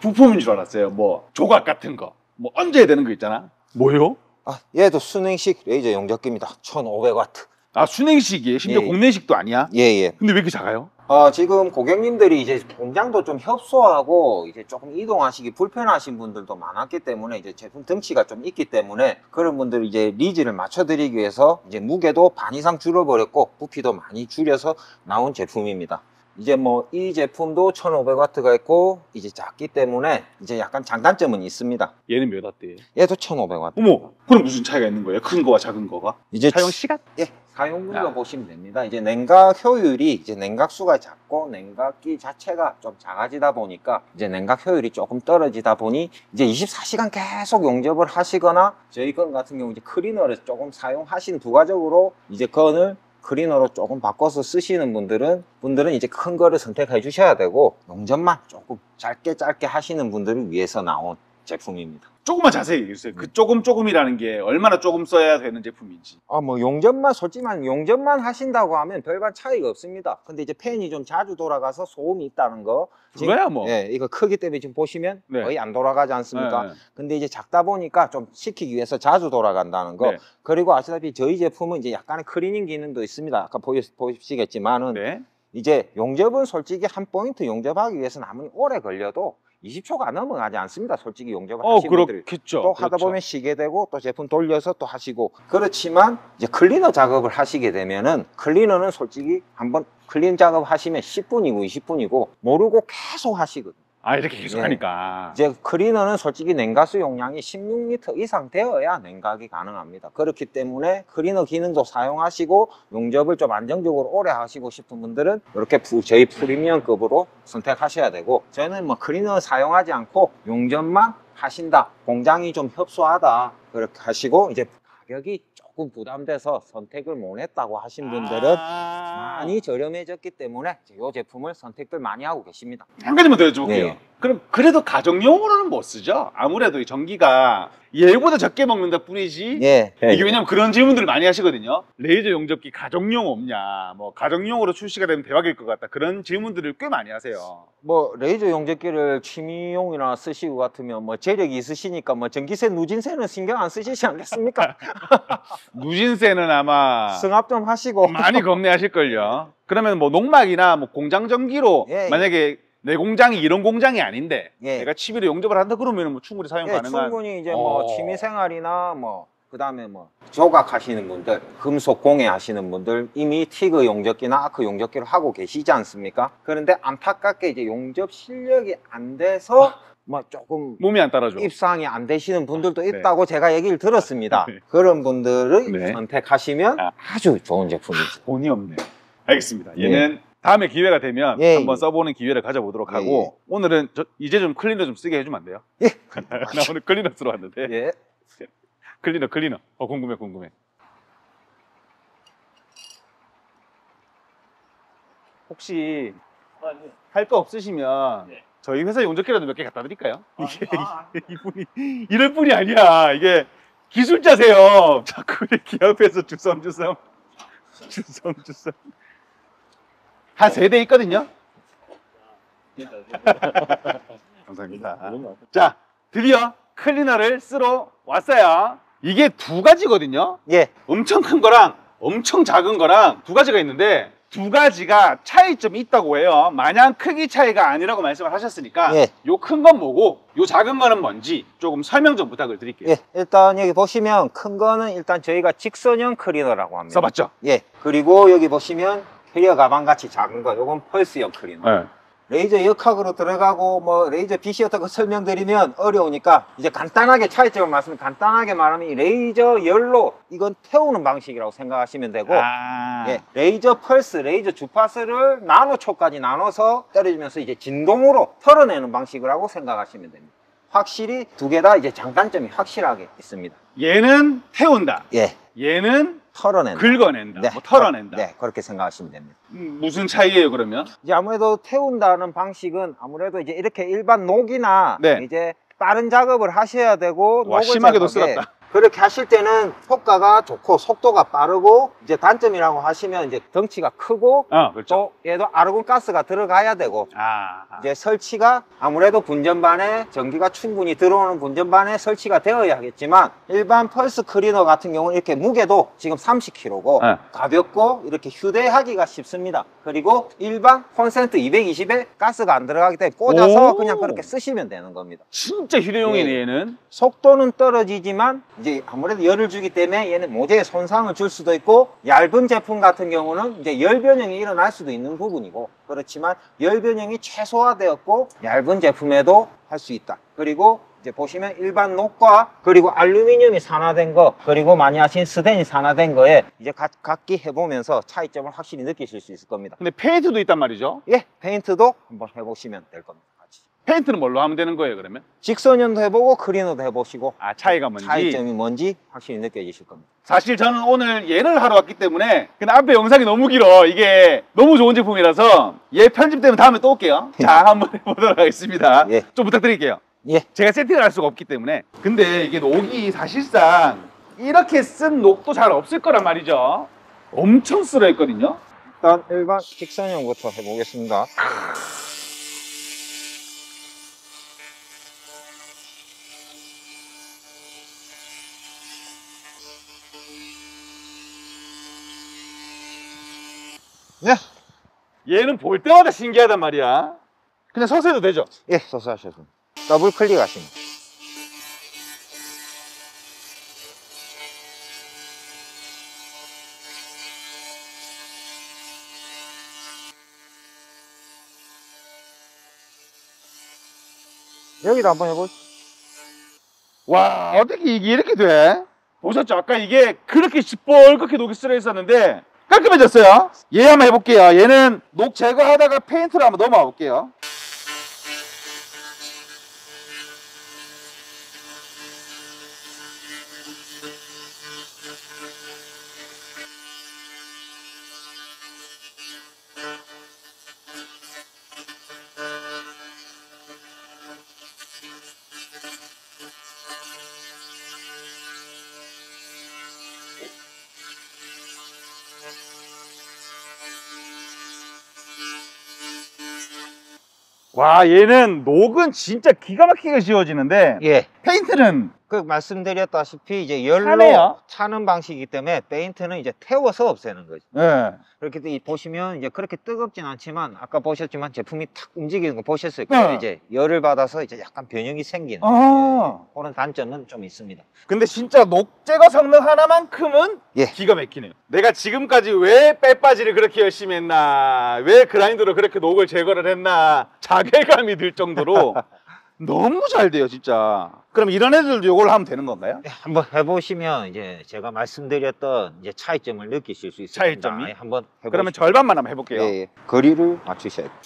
부품인 줄 알았어요. 뭐 조각 같은 거, 뭐 얹어야 되는 거 있잖아. 뭐요? 아, 얘도 순행식 레이저 용접기입니다. 1500W. 아 순행식이에요? 심지어 예. 공내식도 아니야? 예, 예. 근데 왜 이렇게 작아요? 지금 고객님들이 이제 공장도 좀 협소하고 이제 조금 이동하시기 불편하신 분들도 많았기 때문에 이제 제품 덩치가 좀 있기 때문에 그런 분들 이제 리즈를 맞춰드리기 위해서 이제 무게도 반 이상 줄여버렸고 부피도 많이 줄여서 나온 제품입니다. 이제 뭐 이 제품도 1500W가 있고 이제 작기 때문에 이제 약간 장단점은 있습니다. 얘는 몇 W예요? 얘도 1500W. 어머, 그럼 무슨 차이가 있는 거예요? 큰 거와 작은 거가? 이제 사용 시간? 예, 사용률로 아. 보시면 됩니다. 이제 냉각 효율이 이제 냉각수가 작고 냉각기 자체가 좀 작아지다 보니까 이제 냉각 효율이 조금 떨어지다 보니 이제 24시간 계속 용접을 하시거나 저희 건 같은 경우 이제 클리너를 조금 사용하시는 부가적으로 이제 건을 클리너로 조금 바꿔서 쓰시는 분들은 이제 큰 거를 선택해 주셔야 되고 용접만 조금 짧게 하시는 분들을 위해서 나온 제품입니다. 조금만 자세히 얘기해 주세요. 그 조금이라는 게 얼마나 조금 써야 되는 제품인지. 뭐 용접만 솔직히 용접만 하신다고 하면 별반 차이가 없습니다. 근데 이제 팬이 좀 자주 돌아가서 소음이 있다는 거. 그거야 뭐. 예, 이거 크기 때문에 지금 보시면 네. 거의 안 돌아가지 않습니까? 네, 네. 근데 이제 작다 보니까 좀 식히기 위해서 자주 돌아간다는 거. 네. 그리고 아시다시피 저희 제품은 이제 약간의 클리닝 기능도 있습니다. 아까 보시겠지만은 네. 이제 용접은 솔직히 한 포인트 용접하기 위해서는 아무리 오래 걸려도 20초가 넘어가지 않습니다. 솔직히 용접을 하시는 분들이. 그렇겠죠. 또 하다 그렇죠. 보면 쉬게 되고 또 제품 돌려서 또 하시고 그렇지만 이제 클리너 작업을 하시게 되면은 클리너는 솔직히 한번 클린 작업 하시면 10분이고 20분이고 모르고 계속 하시거든요. 아, 이렇게 계속 네. 하니까. 이제 클리너는 솔직히 냉각수 용량이 16리터 이상 되어야 냉각이 가능합니다. 그렇기 때문에 클리너 기능도 사용하시고 용접을 좀 안정적으로 오래 하시고 싶은 분들은 이렇게 저희 프리미엄급으로 선택하셔야 되고 저는 뭐 클리너 사용하지 않고 용접만 하신다. 공장이 좀 협소하다. 그렇게 하시고 이제 가격이 조금 부담돼서 선택을 못 했다고 하신 분들은 많이 저렴해졌기 때문에 이 제품을 선택들 많이 하고 계십니다. 한 가지만 더 여쭤볼게요. 네. 그럼 그래도 가정용으로는 못 쓰죠? 아무래도 이 전기가 얘보다 적게 먹는다 뿐이지. 예. 이게 왜냐면 그런 질문들을 많이 하시거든요. 레이저 용접기 가정용 없냐? 뭐 가정용으로 출시가 되면 대박일 것 같다. 그런 질문들을 꽤 많이 하세요. 뭐 레이저 용접기를 취미용이나 쓰시고 같으면 뭐 재력이 있으시니까 뭐 전기세 누진세는 신경 안 쓰시지 않겠습니까? 누진세는 아마 승합 좀 하시고 많이 겁내하실걸요. 그러면 뭐 농막이나 뭐 공장 전기로 예, 예. 만약에 내 공장이 이런 공장이 아닌데 예. 내가 취미로 용접을 한다 그러면 뭐 충분히 사용 예, 가능한. 충분히 이제 뭐 어. 취미생활이나 뭐 그다음에 뭐 조각하시는 분들, 금속 공예 하시는 분들 이미 티그 용접기나 아크 용접기를 하고 계시지 않습니까? 그런데 안타깝게 이제 용접 실력이 안 돼서 뭐 조금 몸이 안 따라줘. 입상이 안 되시는 분들도 네. 있다고 제가 얘기를 들었습니다. 네. 그런 분들을 네. 선택하시면 아. 아주 좋은 제품이죠. 돈이 없네. 알겠습니다. 얘는 다음에 기회가 되면 예, 한번 예. 써보는 기회를 가져보도록 예, 하고 오늘은 이제 좀 클리너 좀 쓰게 해주면 안 돼요? 예. 나 오늘 클리너 쓰러 왔는데 예. 클리너 궁금해. 혹시 할 거 없으시면 네. 저희 회사 용접기라도 몇 개 갖다 드릴까요? 이게 이분이 이럴 뿐이 아니야. 이게 기술자세요. 자꾸 이렇게 옆에서 주섬 한 3대 있거든요. 감사합니다. 자, 드디어 클리너를 쓰러 왔어요. 이게 두 가지거든요. 예. 엄청 큰 거랑 엄청 작은 거랑 두 가지가 있는데 두 가지가 차이점이 있다고 해요. 마냥 크기 차이가 아니라고 말씀을 하셨으니까 예. 요 큰 건 뭐고 요 작은 거는 뭔지 조금 설명 좀 부탁을 드릴게요. 예. 일단 여기 보시면 큰 거는 일단 저희가 직선형 클리너라고 합니다. 써봤죠? 예. 그리고 여기 보시면 캐리어 가방 같이 작은 거, 요건 펄스형 클리너. 네. 레이저 역학으로 들어가고 뭐 레이저 빛이 어떻게 설명드리면 어려우니까 이제 간단하게 차이점을 간단하게 말하면 이 레이저 열로 이건 태우는 방식이라고 생각하시면 되고 예, 레이저 펄스, 레이저 주파수를 나노초까지 나눠서 때려주면서 이제 진동으로 털어내는 방식이라고 생각하시면 됩니다. 확실히 두 개 다 이제 장단점이 확실하게 있습니다. 얘는 태운다. 예, 얘는 털어낸다. 긁어낸다. 네, 뭐 털어낸다. 네, 그렇게 생각하시면 됩니다. 무슨 차이예요, 그러면? 이제 아무래도 태운다는 방식은 아무래도 이제 이렇게 일반 녹이나 네. 이제 빠른 작업을 하셔야 되고 와, 녹을 심하게도 제거하게 쓸었다. 그렇게 하실 때는 효과가 좋고 속도가 빠르고 이제 단점이라고 하시면 이제 덩치가 크고 그렇죠. 또 얘도 아르곤 가스가 들어가야 되고 이제 설치가 아무래도 분전반에 전기가 충분히 들어오는 분전반에 설치가 되어야 하겠지만 일반 펄스 클리너 같은 경우는 이렇게 무게도 지금 30kg고 네. 가볍고 이렇게 휴대하기가 쉽습니다. 그리고 일반 콘센트 220에 가스가 안 들어가기 때문에 꽂아서 오. 그냥 그렇게 쓰시면 되는 겁니다. 진짜 휴대용이네, 예. 얘는. 속도는 떨어지지만 이제 아무래도 열을 주기 때문에 얘는 모재에 손상을 줄 수도 있고 얇은 제품 같은 경우는 이제 열 변형이 일어날 수도 있는 부분이고 그렇지만 열 변형이 최소화되었고 얇은 제품에도 할 수 있다. 그리고 이제 보시면 일반 녹과 그리고 알루미늄이 산화된 거 그리고 많이 하신 스텐이 산화된 거에 이제 각기 해보면서 차이점을 확실히 느끼실 수 있을 겁니다. 근데 페인트도 있단 말이죠. 예, 페인트도 한번 해보시면 될 겁니다. 같이. 페인트는 뭘로 하면 되는 거예요, 그러면? 직선연도 해보고 클리너도 해보시고 차이가 뭔지. 차이점이 뭔지 확실히 느껴지실 겁니다. 사실 저는 오늘 얘를 하러 왔기 때문에 근데 앞에 영상이 너무 길어. 이게 너무 좋은 제품이라서 얘 편집되면 다음에 또 올게요. 자, 한번 해보도록 하겠습니다. 예. 좀 부탁드릴게요. 예. 제가 세팅을 할 수가 없기 때문에. 근데 이게 녹이 사실상 이렇게 쓴 녹도 잘 없을 거란 말이죠. 엄청 쓸어 있거든요. 일단 일반 직선형부터 해보겠습니다. 네. 얘는 볼 때마다 신기하단 말이야. 그냥 서서 해도 되죠? 예, 서서 하셔도 더블 클릭하시면 여기도 한번 해보시죠. 와, 어떻게 이게 이렇게 돼? 보셨죠? 아까 이게 그렇게 시뻘겋게 녹이 쓸어 있었는데 깔끔해졌어요. 얘 한번 해볼게요. 얘는 녹 제거하다가 페인트로 한번 넘어가 볼게요. 와, 얘는 녹은 진짜 기가 막히게 지워지는데 예. 페인트는 그 말씀드렸다시피 이제 열로 차네요. 차는 방식이기 때문에 페인트는 이제 태워서 없애는 거죠. 예. 그렇게 보시면 이제 그렇게 뜨겁진 않지만 아까 보셨지만 제품이 탁 움직이는 거 보셨을 거예요. 네. 이제 열을 받아서 이제 약간 변형이 생기는 그런 단점은 좀 있습니다. 근데 진짜 녹 제거 성능 하나만큼은 예. 기가 막히네요. 내가 지금까지 왜 빼빠지를 그렇게 열심히 했나, 왜 그라인더로 그렇게 녹을 제거를 했나 자괴감이 들 정도로 너무 잘 돼요, 진짜. 그럼 이런 애들도 이걸 하면 되는 건가요? 네, 한번 해보시면 이제 제가 말씀드렸던 이제 차이점을 느끼실 수 있습니다. 차이점이? 한번 해보시죠. 그러면 절반만 한번 해볼게요. 예, 예. 거리를 맞추셔야 돼요.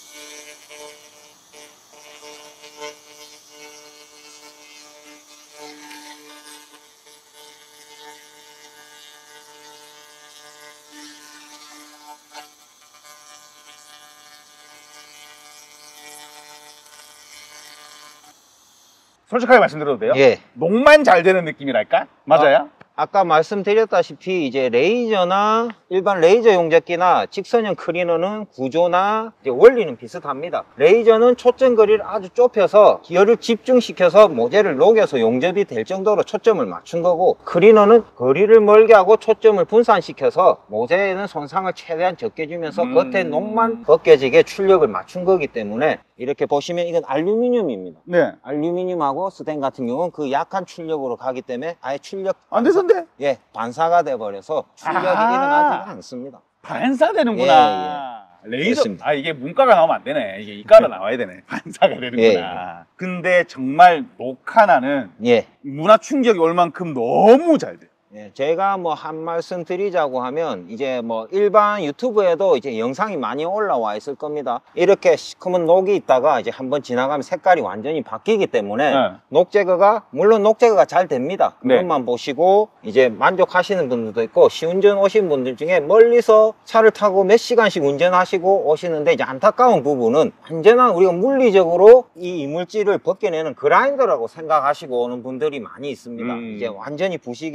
솔직하게 말씀드려도 돼요? 예. 녹만 잘 되는 느낌이랄까? 맞아요? 아까 말씀드렸다시피 이제 레이저나 일반 레이저 용접기나 직선형 클리너는 구조나 이제 원리는 비슷합니다. 레이저는 초점 거리를 아주 좁혀서 열을 집중시켜서 모재를 녹여서 용접이 될 정도로 초점을 맞춘 거고, 클리너는 거리를 멀게 하고 초점을 분산시켜서 모재에는 손상을 최대한 적게 주면서 겉에 녹만 벗겨지게 출력을 맞춘 거기 때문에 이렇게 보시면 이건 알루미늄입니다. 네. 알루미늄하고 스텐 같은 경우는 그 약한 출력으로 가기 때문에 아예 출력 안 돼서인데? 예, 반사가 돼 버려서 출력이 아하. 일어나지 않습니다. 반사되는구나. 레이저. 그렇습니다. 아, 이게 문과가 나오면 안 되네. 이게 이과가 나와야 되네. 반사가 되는구나. 근데 정말 녹 하나는 예. 문화 충격이 올 만큼 너무 잘 돼요. 예, 제가 뭐 한 말씀 드리자고 하면 이제 뭐 일반 유튜브에도 이제 영상이 많이 올라와 있을 겁니다. 이렇게 시커먼 녹이 있다가 이제 한번 지나가면 색깔이 완전히 바뀌기 때문에 네. 녹 제거가 물론 녹 제거가 잘 됩니다. 네. 그것만 보시고 이제 만족하시는 분들도 있고 시운전 오신 분들 중에 멀리서 차를 타고 몇 시간씩 운전하시고 오시는데 이제 안타까운 부분은 완전한 우리가 물리적으로 이 이물질을 벗겨내는 그라인더라고 생각하시고 오는 분들이 많이 있습니다. 이제 완전히 부식이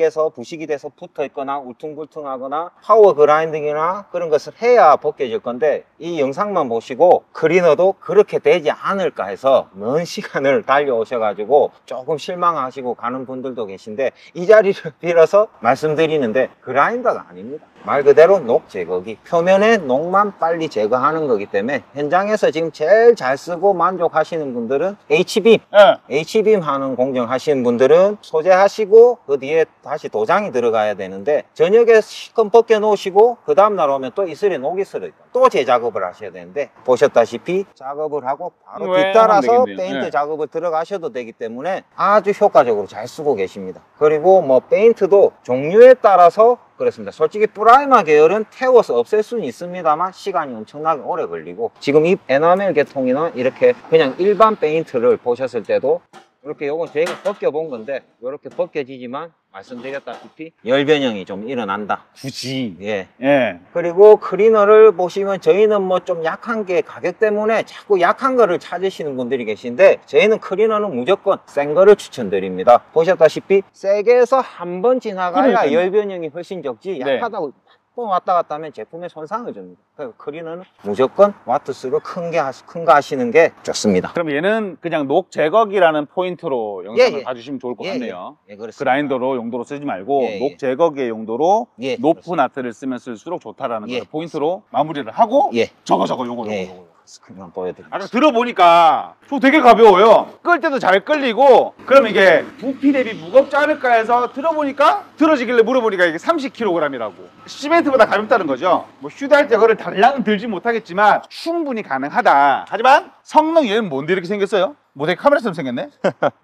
돼서 붙어 있거나 울퉁불퉁하거나 파워 그라인딩이나 그런 것을 해야 벗겨질 건데 이 영상만 보시고 클리너도 그렇게 되지 않을까 해서 먼 시간을 달려오셔가지고 조금 실망하시고 가는 분들도 계신데 이 자리를 빌어서 말씀드리는데 그라인더가 아닙니다. 말 그대로 녹 제거기, 표면의 녹만 빨리 제거하는 거기 때문에 현장에서 지금 제일 잘 쓰고 만족하시는 분들은 H빔, 네. H빔 하는 공정 하시는 분들은 소재하시고 그 뒤에 다시 도장이 들어가야 되는데 저녁에 시컷 벗겨 놓으시고 그 다음날 오면 또 이슬에 녹이 슬어요. 또 재작업을 하셔야 되는데 보셨다시피 작업을 하고 바로 왜 뒤따라서 하면 되겠네요. 페인트 네. 작업을 들어가셔도 되기 때문에 아주 효과적으로 잘 쓰고 계십니다. 그리고 뭐 페인트도 종류에 따라서 그렇습니다. 솔직히 프라이머 계열은 태워서 없앨 수는 있습니다만 시간이 엄청나게 오래 걸리고 지금 이 에나멜 계통이나 이렇게 그냥 일반 페인트를 보셨을 때도 이렇게 요건 저희가 벗겨본 건데 이렇게 벗겨지지만 말씀드렸다시피 열 변형이 좀 일어난다. 굳이. 예. 예. 그리고 클리너를 보시면 저희는 뭐 좀 약한 게 가격 때문에 자꾸 약한 거를 찾으시는 분들이 계신데 저희는 클리너는 무조건 센 거를 추천드립니다. 보셨다시피 세게 해서 한 번 지나가야 그러니까요. 열 변형이 훨씬 적지 네. 약하다고 번 왔다 갔다 하면 제품에 손상을 줍니다. 그래서 클리너는 무조건 와트수로 큰 거 하시는 게 좋습니다. 그럼 얘는 그냥 녹 제거기라는 포인트로 영상을 예. 봐주시면 좋을 것 예, 같네요. 예, 그렇습니다. 그라인더로 용도로 쓰지 말고 예, 예. 녹 제거기의 용도로 예, 높은 그렇습니다. 아트를 쓰면 쓸수록 좋다라는 예. 걸 포인트로 마무리를 하고 예. 요거 예. 요거. 그냥 보여드릴게요. 아까 들어보니까 저 되게 가벼워요. 끌 때도 잘 끌리고 그럼 이게 부피 대비 무겁지 않을까 해서 들어보니까 들어지길래 물어보니까 이게 30kg이라고 시멘트보다 가볍다는 거죠. 뭐 휴대할 때 그걸 달랑 들지 못하겠지만 충분히 가능하다. 하지만 성능 얘는 뭔데 이렇게 생겼어요? 모델 카메라처럼 생겼네?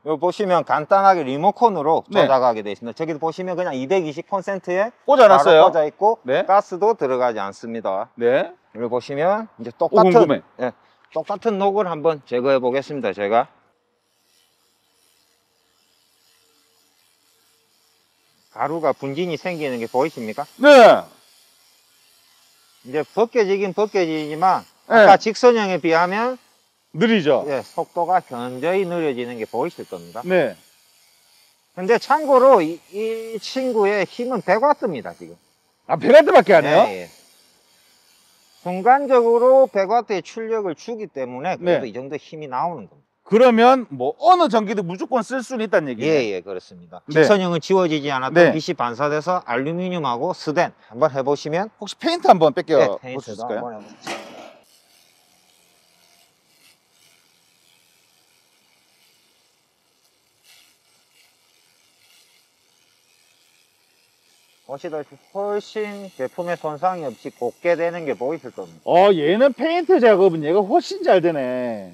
여기 보시면 간단하게 리모컨으로 네. 조작하게 되어 있습니다. 저기도 보시면 그냥 220%에 꽂아놨어요. 꽂아 있고 네. 가스도 들어가지 않습니다. 네. 여기 보시면 이제 궁금해. 똑같은 똑같은 녹을 한번 제거해 보겠습니다. 제가 가루가 분진이 생기는 게 보이십니까? 네. 이제 벗겨지긴 벗겨지지만 네. 아까 직선형에 비하면 느리죠? 속도가 현저히 느려지는 게 보이실 겁니다. 네. 근데 참고로 이 친구의 힘은 100W입니다. 지금. 아, 100W밖에 안 해요? 예. 순간적으로 100W의 출력을 주기 때문에 그래도 네. 이 정도 힘이 나오는 겁니다. 그러면 뭐 어느 전기도 무조건 쓸 수는 있다는 얘기예요. 예, 그렇습니다. 네. 직선형은 지워지지 않았던 네. 빛이 반사돼서 알루미늄하고 스덴 한번 해보시면 혹시 페인트 한번 뺏겨 볼 수 페인트도 있을까요? 한번 해보세요. 보시다시피 훨씬 제품에 손상이 없이 곱게 되는 게 보이실 겁니다. 얘는 페인트 작업은 얘가 훨씬 잘 되네.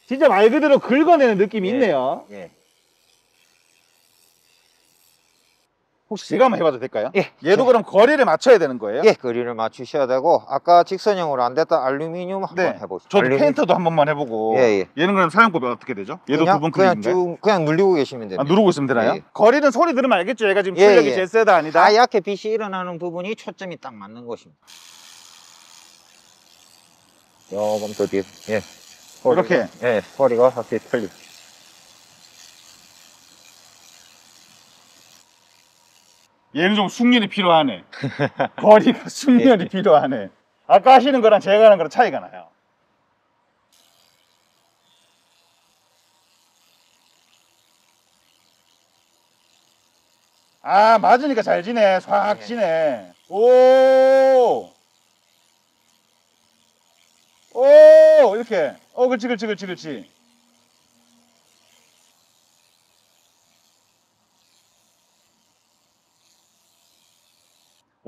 진짜 말 그대로 긁어내는 느낌이 예. 있네요. 예. 혹시 제가 한번 해봐도 될까요? 예. 얘도 그럼 거리를 맞춰야 되는 거예요? 예, 거리를 맞추셔야 되고 아까 직선형으로 안 됐던 알루미늄 한번 네. 해보시죠. 저도 알루미늄. 페인트도 한 번만 해보고. 예. 얘는 그럼 사용법이 어떻게 되죠? 얘도 그냥, 두 번 그냥 클릭인가요? 그냥 누르고 계시면 됩니다. 아, 누르고 있으면 되나요? 예. 거리는 소리 들으면 알겠죠? 얘가 지금 예, 출력이 예. 제일 세다 아니다? 하얗게 빛이 일어나는 부분이 초점이 딱 맞는 것입니다. 조금 더 뒤에. 예. 이렇게? 예, 소리가 확실히 틀리죠. 얘는 좀 숙련이 필요하네. 거리가 숙련이 필요하네. 아까 하시는 거랑 제가 하는 거랑 차이가 나요. 아, 맞으니까 잘 지네. 싹 네. 지네. 오! 오! 이렇게. 그렇지.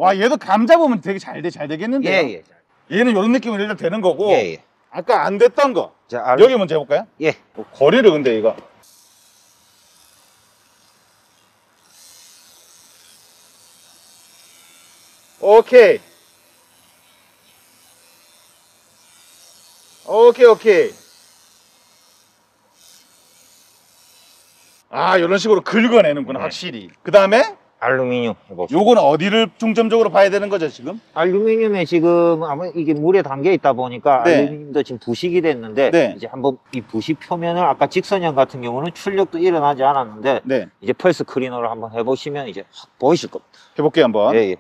와, 얘도 감 잡으면 되게 잘 되겠는데요? 예. 얘는 이런 느낌으로 일단 되는 거고. 예. 아까 안 됐던 거. 자, 여기 먼저 해볼까요? 예. 거리를 근데 이거. 오케이. 오케이. 아, 이런 식으로 긁어내는구나, 네. 확실히. 그 다음에 알루미늄 해봅시다. 요거는 어디를 중점적으로 봐야 되는 거죠, 지금? 알루미늄에 지금 아마 이게 물에 담겨 있다 보니까 네. 알루미늄도 지금 부식이 됐는데 네. 이제 한번 이 부식 표면을 아까 직선형 같은 경우는 출력도 일어나지 않았는데 네. 이제 펄스 클리너를 한번 해보시면 이제 확 보이실 겁니다. 해볼게요, 한번. 예.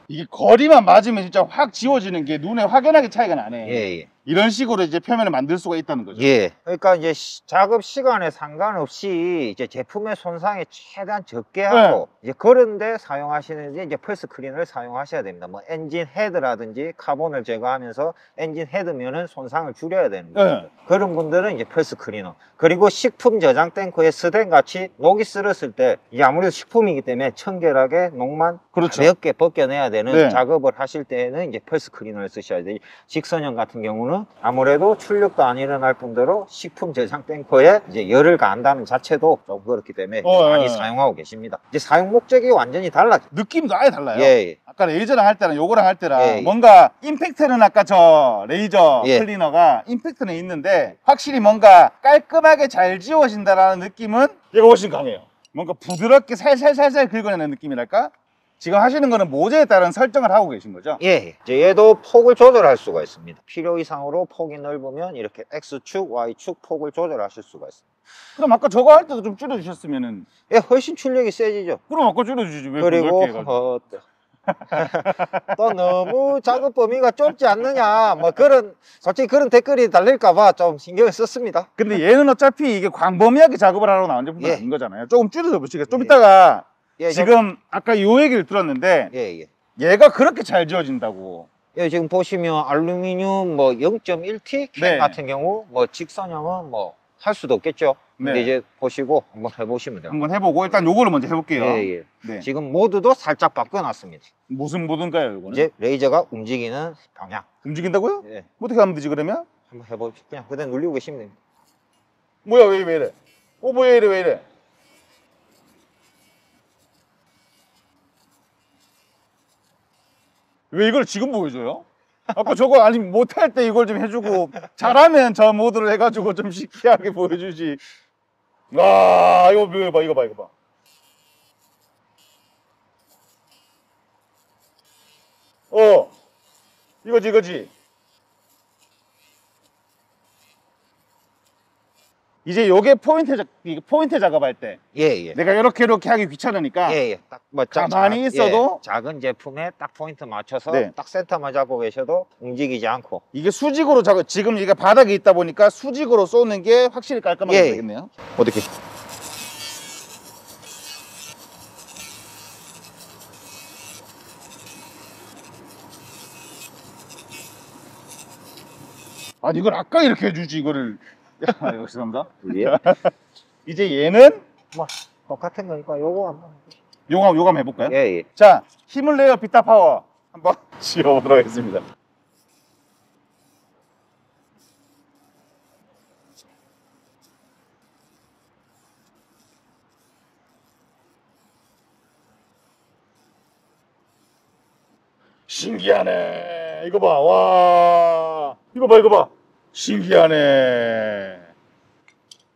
이게 거리만 맞으면 진짜 확 지워지는 게 눈에 확연하게 차이가 나네. 예. 이런 식으로 이제 표면을 만들 수가 있다는 거죠. 예. 그러니까 이제 작업 시간에 상관없이 이제 제품의 손상에 최대한 적게 하고 이제 그런데 사용하시는데 이제 펄스 클리너를 사용하셔야 됩니다. 뭐 엔진 헤드라든지 카본을 제거하면서 엔진 헤드면은 손상을 줄여야 되는 거예요. 네. 그런 분들은 이제 펄스 클리너. 그리고 식품 저장 탱크에 스텐 같이 녹이 쓸었을 때 이제 아무래도 식품이기 때문에 청결하게 녹만 그렇죠. 가볍게 벗겨내야 되는 네. 작업을 하실 때는 이제 펄스 클리너를 쓰셔야 돼요. 직선형 같은 경우는 아무래도 출력도 안 일어날 뿐더러 식품 저장 탱커에 이제 열을 가한다는 자체도 좀 그렇기 때문에 많이 예. 사용하고 계십니다. 이제 사용 목적이 완전히 달라져. 느낌도 아예 달라요. 예. 아까 레이저랑 할 때랑 요거랑 할 때랑 예. 뭔가 임팩트는 아까 저 레이저 예. 클리너가 임팩트는 있는데 확실히 뭔가 깔끔하게 잘 지워진다라는 느낌은 얘가 훨씬 강해요. 뭔가 부드럽게 살살살살 긁어내는 느낌이랄까? 지금 하시는 거는 모재에 따른 설정을 하고 계신 거죠? 예. 이제 얘도 폭을 조절할 수가 있습니다. 필요 이상으로 폭이 넓으면 이렇게 X축, Y축 폭을 조절하실 수가 있습니다. 그럼 아까 저거 할 때도 좀 줄여주셨으면은 예, 훨씬 출력이 세지죠. 그럼 아까 줄여주지 왜 그리고 그렇게 해가지고 또 너무 작업 범위가 좁지 않느냐 뭐 그런 솔직히 그런 댓글이 달릴까봐 좀 신경을 썼습니다. 근데 얘는 어차피 이게 광범위하게 작업을 하러 나온 제품은 예. 아닌 거잖아요. 조금 줄여서 보시겠어요. 좀 예. 이따가 예, 지금 아까 요 얘기를 들었는데 예. 얘가 그렇게 잘 지워진다고. 예, 지금 보시면 알루미늄 뭐 0.1T 캔 네. 같은 경우 뭐 직선형은 뭐 할 수도 없겠죠. 근데 네. 이제 보시고 한번 해보시면 돼요. 한번 해보고 일단 요거를 먼저 해볼게요. 예. 네. 지금 모드도 살짝 바꿔놨습니다. 무슨 모드인가요, 요거는? 이제 레이저가 움직이는 방향. 움직인다고요? 예, 어떻게 하면 되지 그러면? 한번 해보십시오. 그냥 그대로 눌리고 계시면 됩니다. 뭐야 왜 이래? 뭐야 왜 이래? 왜 이걸 지금 보여줘요? 아까 저거 아니 못할 때 이걸 좀 해주고 잘하면 저 모드를 해가지고 좀 시키하게 보여주지. 와 이거 봐. 이거지. 이제 요게 포인트 작업할 때 예. 내가 이렇게 하기 귀찮으니까 예. 딱뭐 가만히 있어도 작은 제품에 딱 포인트 맞춰서 네. 딱 센터만 잡고 계셔도 움직이지 않고. 이게 수직으로 작업 지금 이게 바닥에 있다 보니까 수직으로 쏘는 게 확실히 깔끔하게 예. 되겠네요. 어떻게? 아니 이걸 아까 이렇게 해주지 이거를. 야, 이거 죄송합니다. 예. 이제 얘는 뭐 똑같은 거니까 요거 한번. 요감 해볼까요? 예. 자, 힘을 내요 비타 파워 한번 지어보도록 하겠습니다. 신기하네. 이거 봐. 와. 이거 봐. 신기하네.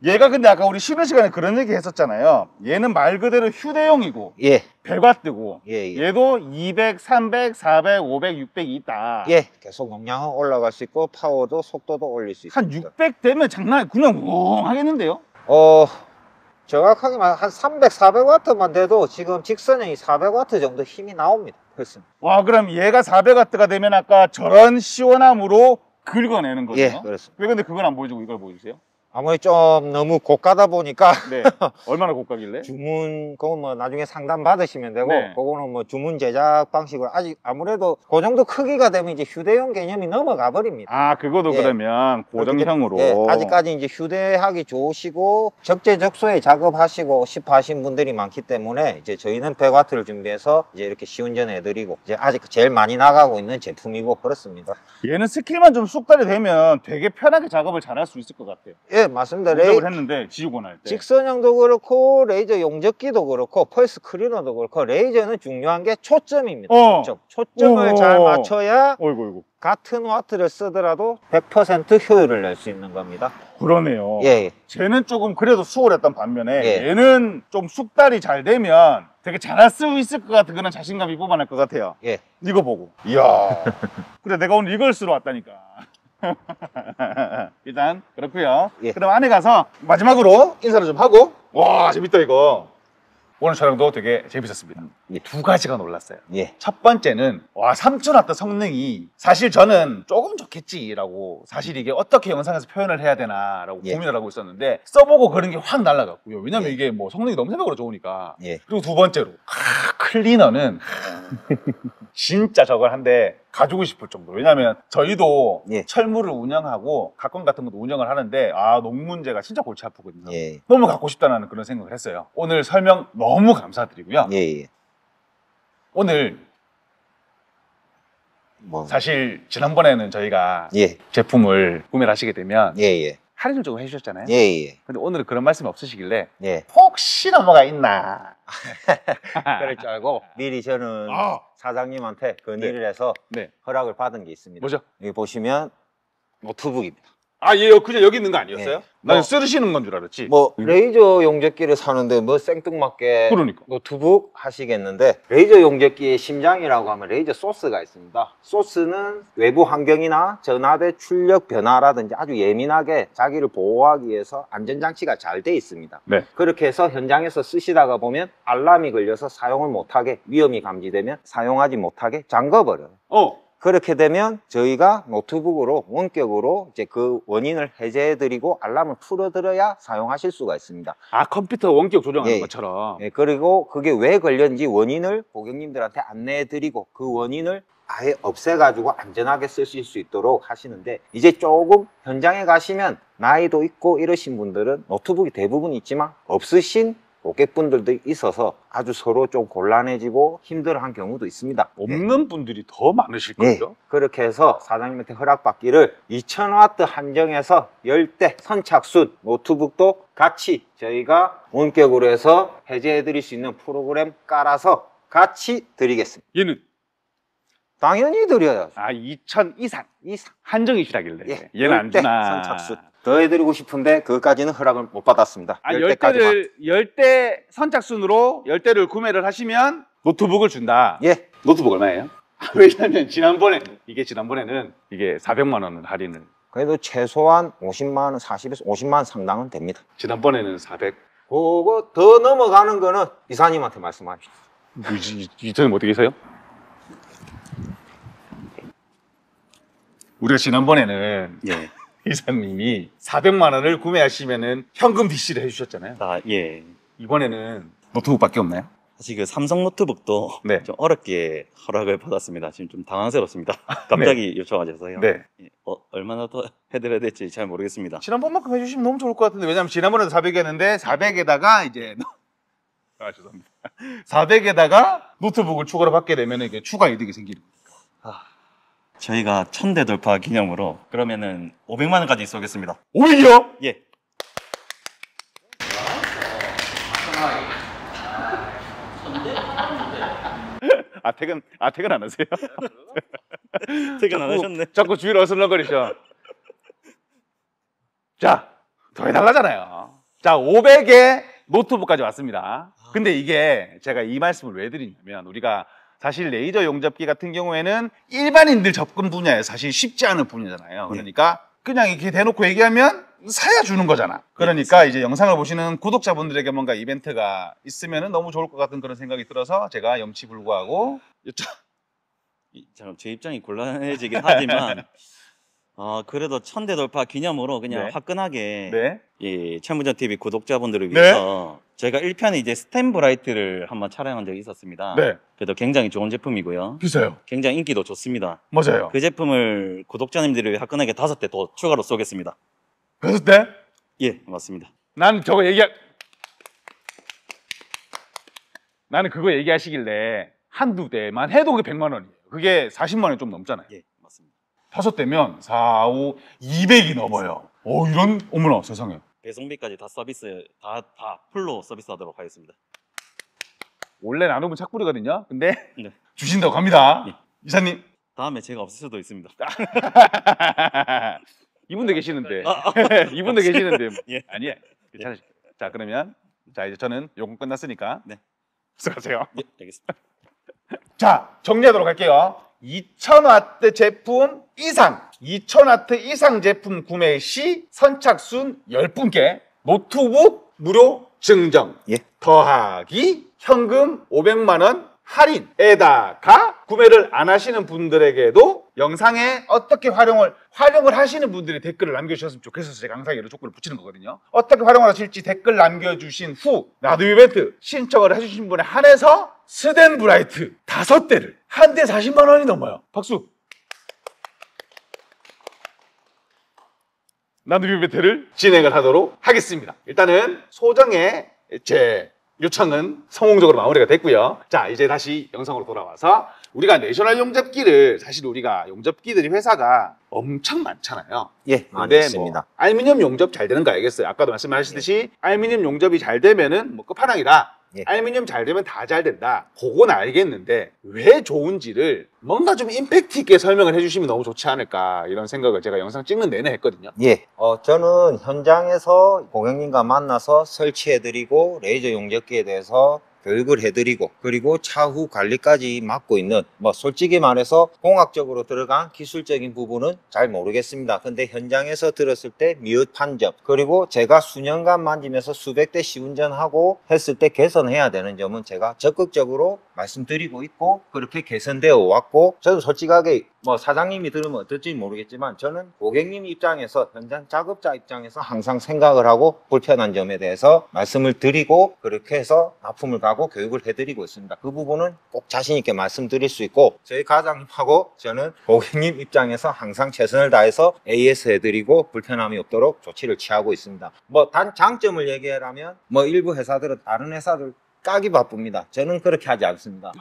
얘가 근데 아까 우리 쉬는 시간에 그런 얘기 했었잖아요. 얘는 말 그대로 휴대용이고 예. 100W고 예. 얘도 200, 300, 400, 500, 600이 있다. 예. 계속 용량은 올라갈 수 있고 파워도 속도도 올릴 수 한 있습니다. 600 되면 장난 그냥 웅 하겠는데요? 정확하게 말하면 한 300, 400W만 돼도 지금 직선형이 400W 정도 힘이 나옵니다. 그렇습니다. 와, 그럼 얘가 400W가 되면 아까 저런 시원함으로 긁어내는 거죠? 예, 그렇습니다. 왜 근데 그걸 안 보여주고 이걸 보여주세요? 아무리 좀 너무 고가다 보니까 네. 얼마나 고가길래? 주문 그거 뭐 나중에 상담 받으시면 되고 네. 그거는 뭐 주문 제작 방식으로 아직 아무래도 그 정도 크기가 되면 이제 휴대용 개념이 넘어가 버립니다. 아, 그거도 예. 그러면 고정형으로. 예, 아직까지 이제 휴대하기 좋으시고 적재적소에 작업하시고 싶어 하신 분들이 많기 때문에 이제 저희는 100W를 준비해서 이제 이렇게 시운전해 드리고 이제 아직 제일 많이 나가고 있는 제품이고 그렇습니다. 얘는 스킬만 좀 쑥달이 되면 되게 편하게 작업을 잘 할 수 있을 것 같아요. 예, 맞습니다. 작업을 했는데 지우고 날 때. 직선형도 그렇고 레이저 용접기도 그렇고 펄스 클리너도 그렇고 레이저는 중요한 게 초점입니다. 초점을 잘 맞춰야 어이구 어이구. 같은 와트를 쓰더라도 100% 효율을 낼 수 있는 겁니다. 그러네요. 예. 쟤는 조금 그래도 수월했던 반면에 예. 얘는 좀 쑥달이 잘 되면 되게 잘할 수 있을 것 같은 그런 자신감이 뽑아낼 것 같아요. 예. 이거 보고. 이야. 그래 내가 오늘 이걸 쓰러 왔다니까. 일단 그렇고요. 예. 그럼 안에 가서 마지막으로 인사를 좀 하고. 와 재밌다 이거. 오늘 촬영도 되게 재밌었습니다. 예. 두 가지가 놀랐어요. 예. 첫 번째는 와 3000W 성능이 사실 저는 조금 좋겠지라고 사실 이게 어떻게 영상에서 표현을 해야 되나라고 예. 고민을 하고 있었는데 써보고 그런 게 확 날라갔고요. 왜냐면 예. 이게 뭐 성능이 넘사벽으로 좋으니까. 예. 그리고 두 번째로 클리너는 진짜 저걸 한 대 가지고 싶을 정도로. 왜냐면 저희도 예. 철물을 운영하고 가건 같은 것도 운영을 하는데 농 문제가 진짜 골치 아프거든요. 예. 너무 갖고 싶다는 그런 생각을 했어요. 오늘 설명 너무 감사드리고요. 예. 예. 오늘 뭐. 사실 지난번에는 저희가 예. 제품을 구매를 하시게 되면 예. 예. 할인을 조금 해주셨잖아요. 예. 예. 근데 오늘은 그런 말씀이 없으시길래 예. 혹시나 뭐가 있나. 그럴 줄 알고 미리 저는 아. 사장님한테 건의를 해서 네. 허락을 받은 게 있습니다. 뭐죠? 여기 보시면 노트북입니다. 얘 그냥 여기 있는 거 아니었어요? 예. 나는 뭐. 쓰시는 건 줄 알았지. 뭐 레이저 용접기를 사는데 뭐 생뚱맞게 그러니까. 노트북 하시겠는데 레이저 용접기의 심장이라고 하면 레이저 소스가 있습니다. 소스는 외부 환경이나 전압의 출력 변화라든지 아주 예민하게 자기를 보호하기 위해서 안전장치가 잘 돼 있습니다. 네. 그렇게 해서 현장에서 쓰시다가 보면 알람이 걸려서 사용을 못하게 위험이 감지되면 사용하지 못하게 잠궈버려요. 그렇게 되면 저희가 노트북으로 원격으로 이제 그 원인을 해제해드리고 알람을 풀어드려야 사용하실 수가 있습니다. 컴퓨터 원격 조정하는 예. 것처럼. 예, 그리고 그게 왜 걸렸는지 원인을 고객님들한테 안내해드리고 그 원인을 아예 없애가지고 안전하게 쓰실 수 있도록 하시는데 이제 조금 현장에 가시면 나이도 있고 이러신 분들은 노트북이 대부분 있지만 없으신 고객분들도 있어서 아주 서로 좀 곤란해지고 힘들어한 경우도 있습니다. 없는 분들이 더 많으실 예, 거죠? 그렇게 해서 사장님한테 허락받기를 2000W 한정해서 10대 선착순 노트북도 같이 저희가 원격으로 해서 해제해 드릴 수 있는 프로그램 깔아서 같이 드리겠습니다. 얘는 당연히 드려요. 2000 이상 이상. 한정이시라길래. 예, 얘는 안 10대 주나. 선착순 더 해드리고 싶은데 그것까지는 허락을 못 받았습니다. 10대까지만. 10대 선착순으로 10대를 구매를 하시면 노트북을 준다. 예. 노트북 얼마예요? 왜냐면 지난번에는 이게 400만 원을 할인을. 그래도 최소한 50만 원, 40에서 50만 원 상당은 됩니다. 지난번에는 400. 그거 더 넘어가는 거는 이사님한테 말씀하십시오. 이전에 어떻게 해서요? 우리가 지난번에는 예. 이사님이 400만 원을 구매하시면은 현금 DC를 해주셨잖아요. 예. 이번에는 노트북밖에 없나요? 사실 그 삼성 노트북도 네. 좀 어렵게 허락을 받았습니다. 지금 좀 당황스럽습니다. 갑자기 요청하셔서요. 네. 예, 얼마나 더 해드려야 될지 잘 모르겠습니다. 지난번만큼 해주시면 너무 좋을 것 같은데 왜냐면 지난번에도 400이었는데 400에다가 이제 죄송합니다. 400에다가 노트북을 추가로 받게 되면 이게 추가 이득이 생기는 거예요. 저희가 1000대 돌파 기념으로 그러면은 500만 원까지 쏘겠습니다. 500이요? 예. 퇴근 안 하세요? 퇴근 안 하셨네. 자꾸 주위를 어슬렁거리셔. 자, 더 해달라잖아요. 자, 500에 노트북까지 왔습니다. 근데 이게 제가 이 말씀을 왜 드리냐면 우리가 사실 레이저 용접기 같은 경우에는 일반인들 접근 분야에 사실 쉽지 않은 분야잖아요. 그러니까 그냥 이렇게 대놓고 얘기하면 사야 주는 거잖아. 그러니까 이제 영상을 보시는 구독자분들에게 뭔가 이벤트가 있으면 너무 좋을 것 같은 그런 생각이 들어서 제가 염치불구하고 제 입장이 곤란해지긴 하지만 그래도 1000대 돌파 기념으로 그냥 네. 화끈하게 네. 이 철문전 TV 구독자분들을 네. 위해서 저희가 1편에 이제 스탠브라이트를 한번 촬영한 적이 있었습니다. 네. 그래도 굉장히 좋은 제품이고요. 비싸요. 굉장히 인기도 좋습니다. 맞아요. 그 제품을 구독자님들을 위해 화끈하게 5대 더 추가로 쏘겠습니다. 5대? 예, 맞습니다. 난 저거 나는 그거 얘기하시길래 한두 대만 해도 그게 100만 원이에요. 그게 40만 원이 좀 넘잖아요. 예, 맞습니다. 5대면 4, 5, 200이 넘어요. 어머나 세상에. 배송비까지 다 서비스 다 풀로 서비스하도록 하겠습니다. 원래 나누면 착불이거든요. 근데 네. 주신다고 합니다. 예. 이사님. 다음에 제가 없을 수도 있습니다. 이분도 계시는데. 아. 이분도 계시는데. 예. 아니에요. 괜찮으실게요. 자, 그러면 이제 저는 요금 끝났으니까. 네. 수고하세요. 예, 알겠습니다. 자, 정리하도록 할게요. 2000W 제품 이상, 2000W 이상 제품 구매 시 선착순 10분께 노트북 무료 증정, 예. 더하기 현금 500만 원 할인에다가 구매를 안 하시는 분들에게도 영상에 어떻게 활용을 하시는 분들이 댓글을 남겨주셨으면 좋겠어서 제가 항상 이런 조건을 붙이는 거거든요. 어떻게 활용을 하실지 댓글 남겨주신 후 나도 이벤트 신청을 해주신 분에 한해서 스탠브라이트 5대를 한 대 40만 원이 넘어요. 박수. 나도 이벤트를 진행을 하도록 하겠습니다. 일단은 소정의 제 요청은 성공적으로 마무리가 됐고요. 자, 이제 다시 영상으로 돌아와서 우리가 내셔널 용접기를 사실 우리가 용접기들이 회사가 엄청 많잖아요. 예, 많이 근데 있습니다. 뭐 알루미늄 용접 잘 되는 거 알겠어요. 아까도 말씀하셨듯이 알루미늄 용접이 잘 되면은 뭐 끝판왕이다. 예. 알루미늄 잘 되면 다 잘 된다. 그건 알겠는데 왜 좋은지를 뭔가 좀 임팩트 있게 설명을 해주시면 너무 좋지 않을까 이런 생각을 제가 영상 찍는 내내 했거든요. 예, 저는 현장에서 고객님과 만나서 설치해드리고 레이저 용접기에 대해서 교육을 해드리고 그리고 차후 관리까지 맡고 있는 뭐 솔직히 말해서 공학적으로 들어간 기술적인 부분은 잘 모르겠습니다. 근데 현장에서 들었을 때 미흡한 점 그리고 제가 수년간 만지면서 수백 대 시운전하고 했을 때 개선해야 되는 점은 제가 적극적으로 말씀드리고 있고 그렇게 개선되어 왔고 저도 솔직하게 뭐 사장님이 들으면 어떨지 모르겠지만 저는 고객님 입장에서 현장 작업자 입장에서 항상 생각을 하고 불편한 점에 대해서 말씀을 드리고 그렇게 해서 납품을 가고 교육을 해드리고 있습니다. 그 부분은 꼭 자신 있게 말씀드릴 수 있고 저희 과장님하고 저는 고객님 입장에서 항상 최선을 다해서 AS 해드리고 불편함이 없도록 조치를 취하고 있습니다. 뭐 단 장점을 얘기하라면 뭐 일부 회사들은 다른 회사들 까기 바쁩니다. 저는 그렇게 하지 않습니다.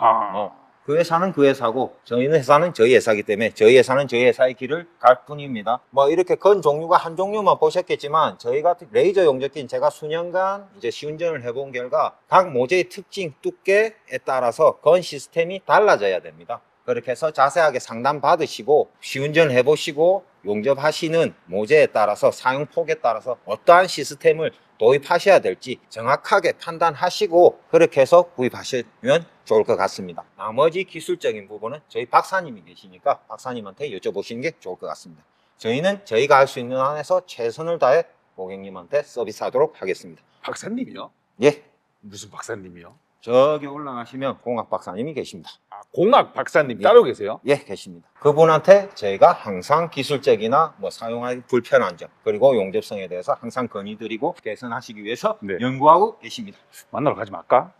그 회사는 그 회사고 저희는 회사는 저희 회사이기 때문에 저희 회사는 저희 회사의 길을 갈 뿐입니다. 뭐 이렇게 건 종류가 한 종류만 보셨겠지만 저희 같은 레이저 용접기는 제가 수년간 이제 시운전을 해본 결과 각 모재의 특징, 두께에 따라서 건 시스템이 달라져야 됩니다. 그렇게 해서 자세하게 상담 받으시고 시운전 해보시고 용접하시는 모재에 따라서 사용폭에 따라서 어떠한 시스템을 도입하셔야 될지 정확하게 판단하시고 그렇게 해서 구입하시면 좋을 것 같습니다. 나머지 기술적인 부분은 저희 박사님이 계시니까 박사님한테 여쭤보시는 게 좋을 것 같습니다. 저희는 저희가 할 수 있는 한에서 최선을 다해 고객님한테 서비스하도록 하겠습니다. 박사님이요? 예, 무슨 박사님이요? 저기 올라가시면 공학 박사님이 계십니다. 공학 박사님 예. 따로 계세요? 예, 계십니다. 그분한테 저희가 항상 기술적이나 뭐 사용하기 불편한 점 그리고 용접성에 대해서 항상 건의드리고 개선하시기 위해서 네. 연구하고 계십니다. 만나러 가지 말까?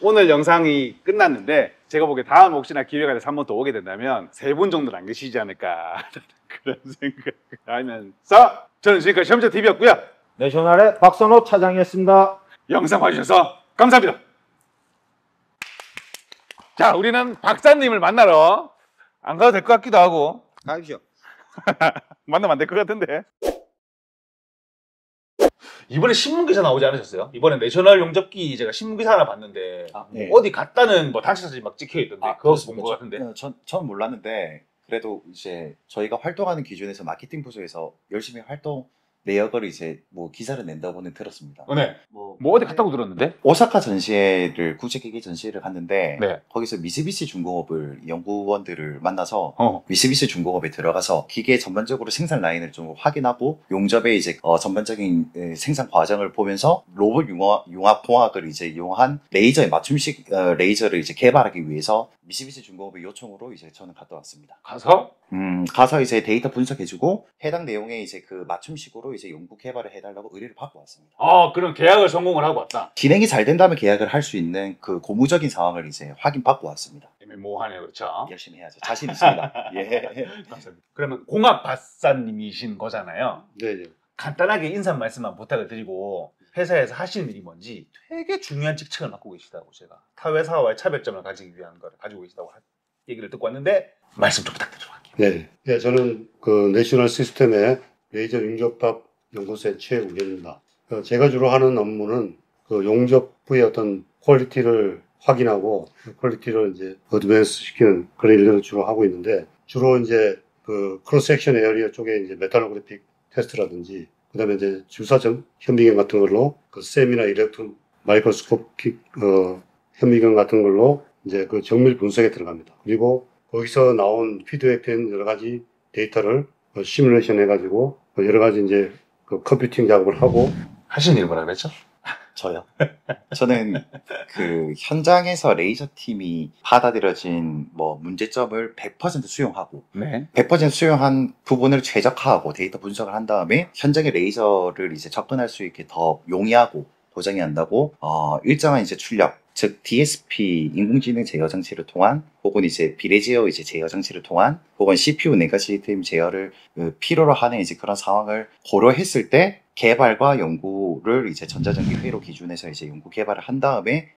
오늘 영상이 끝났는데 제가 보기에 다음 혹시나 기회가 돼서 한 번 더 오게 된다면 3분 정도는 안 계시지 않을까 그런 생각을 하면서 저는 지금까지 시험자TV였고요. 내셔널의 박선호 차장이었습니다. 영상 봐주셔서 감사합니다. 자, 우리는 박사님을 만나러 안 가도 될 것 같기도 하고 가십시오. 만나면 안 될 것 같은데 이번에 신문기사 나오지 않으셨어요? 이번에 내셔널 용접기 제가 신문기사 하나 봤는데 네. 어디 갔다는 뭐 단체 사진 막 찍혀 있던데 그거 본 것 같은데 전 몰랐는데 그래도 이제 저희가 활동하는 기준에서 마케팅 부서에서 열심히 활동 내역을 이제 뭐 기사를 낸다고는 들었습니다. 네. 뭐 어디 갔다고 들었는데? 오사카 전시회를 국제기계 전시회를 갔는데 네. 거기서 미쓰비시 중공업을 연구원들을 만나서 어. 미쓰비시 중공업에 들어가서 기계 전반적으로 생산 라인을 좀 확인하고 용접의 이제 전반적인 생산 과정을 보면서 로봇 융합 공학을 이제 이용한 레이저의 맞춤식 레이저를 이제 개발하기 위해서 미쓰비시 중공업의 요청으로 이제 저는 갔다 왔습니다. 가서 가서 이제 데이터 분석해주고 해당 내용에 이제 그 맞춤식으로 이제 연구 개발을 해달라고 의뢰를 받고 왔습니다. 그런 계약을 성공을 하고 왔다. 진행이 잘 된다면 계약을 할 수 있는 그 고무적인 상황을 이제 확인받고 왔습니다. 애매모호하네요, 그렇죠? 열심히 해야죠. 자신 있습니다. 예. 감사합니다. 그러면 공학 박사님이신 거잖아요. 네. 간단하게 인사 말씀만 부탁을 드리고 회사에서 하시는 일이 뭔지 되게 중요한 직책을 맡고 계시다고 제가 타회사와의 차별점을 가지기 위한 걸 가지고 계시다고 얘기를 듣고 왔는데 말씀 좀 부탁드리도록 할게요. 네, 저는 그 내셔널 시스템의 레이저 용접밥 연구소의 최우현입니다. 제가 주로 하는 업무는 그 용접부의 어떤 퀄리티를 확인하고 그 퀄리티를 이제 어드밴스 시키는 그런 일들을 주로 하고 있는데 주로 이제 그 크로스 섹션 에어리어 쪽에 이제 메탈로그래픽 테스트라든지 그다음에 이제 주사점 현미경 같은 걸로 그 셈이나 일렉트론 마이크로스코픽 현미경 같은 걸로 이제 그 정밀 분석에 들어갑니다. 그리고 거기서 나온 피드백된 여러 가지 데이터를 시뮬레이션 해가지고 여러 가지 이제 그 컴퓨팅 작업을 하고. 하시는 일이 뭐라 그랬죠? 저요? 저는 그 현장에서 레이저 팀이 받아들여진 뭐 문제점을 100% 수용하고 네. 100% 수용한 부분을 최적화하고 데이터 분석을 한 다음에 현장의 레이저를 이제 접근할 수 있게 더 용이하고 보장이 한다고 일정한 이제 출력, 즉 DSP 인공지능 제어 장치를 통한 혹은 이제 비례제어 이제 제어 장치를 통한 혹은 CPU 내각 시스템 제어를 필요로 하는 이제 그런 상황을 고려했을 때 개발과 연구를 이제 전자전기 회로 기준에서 이제 연구 개발을 한 다음에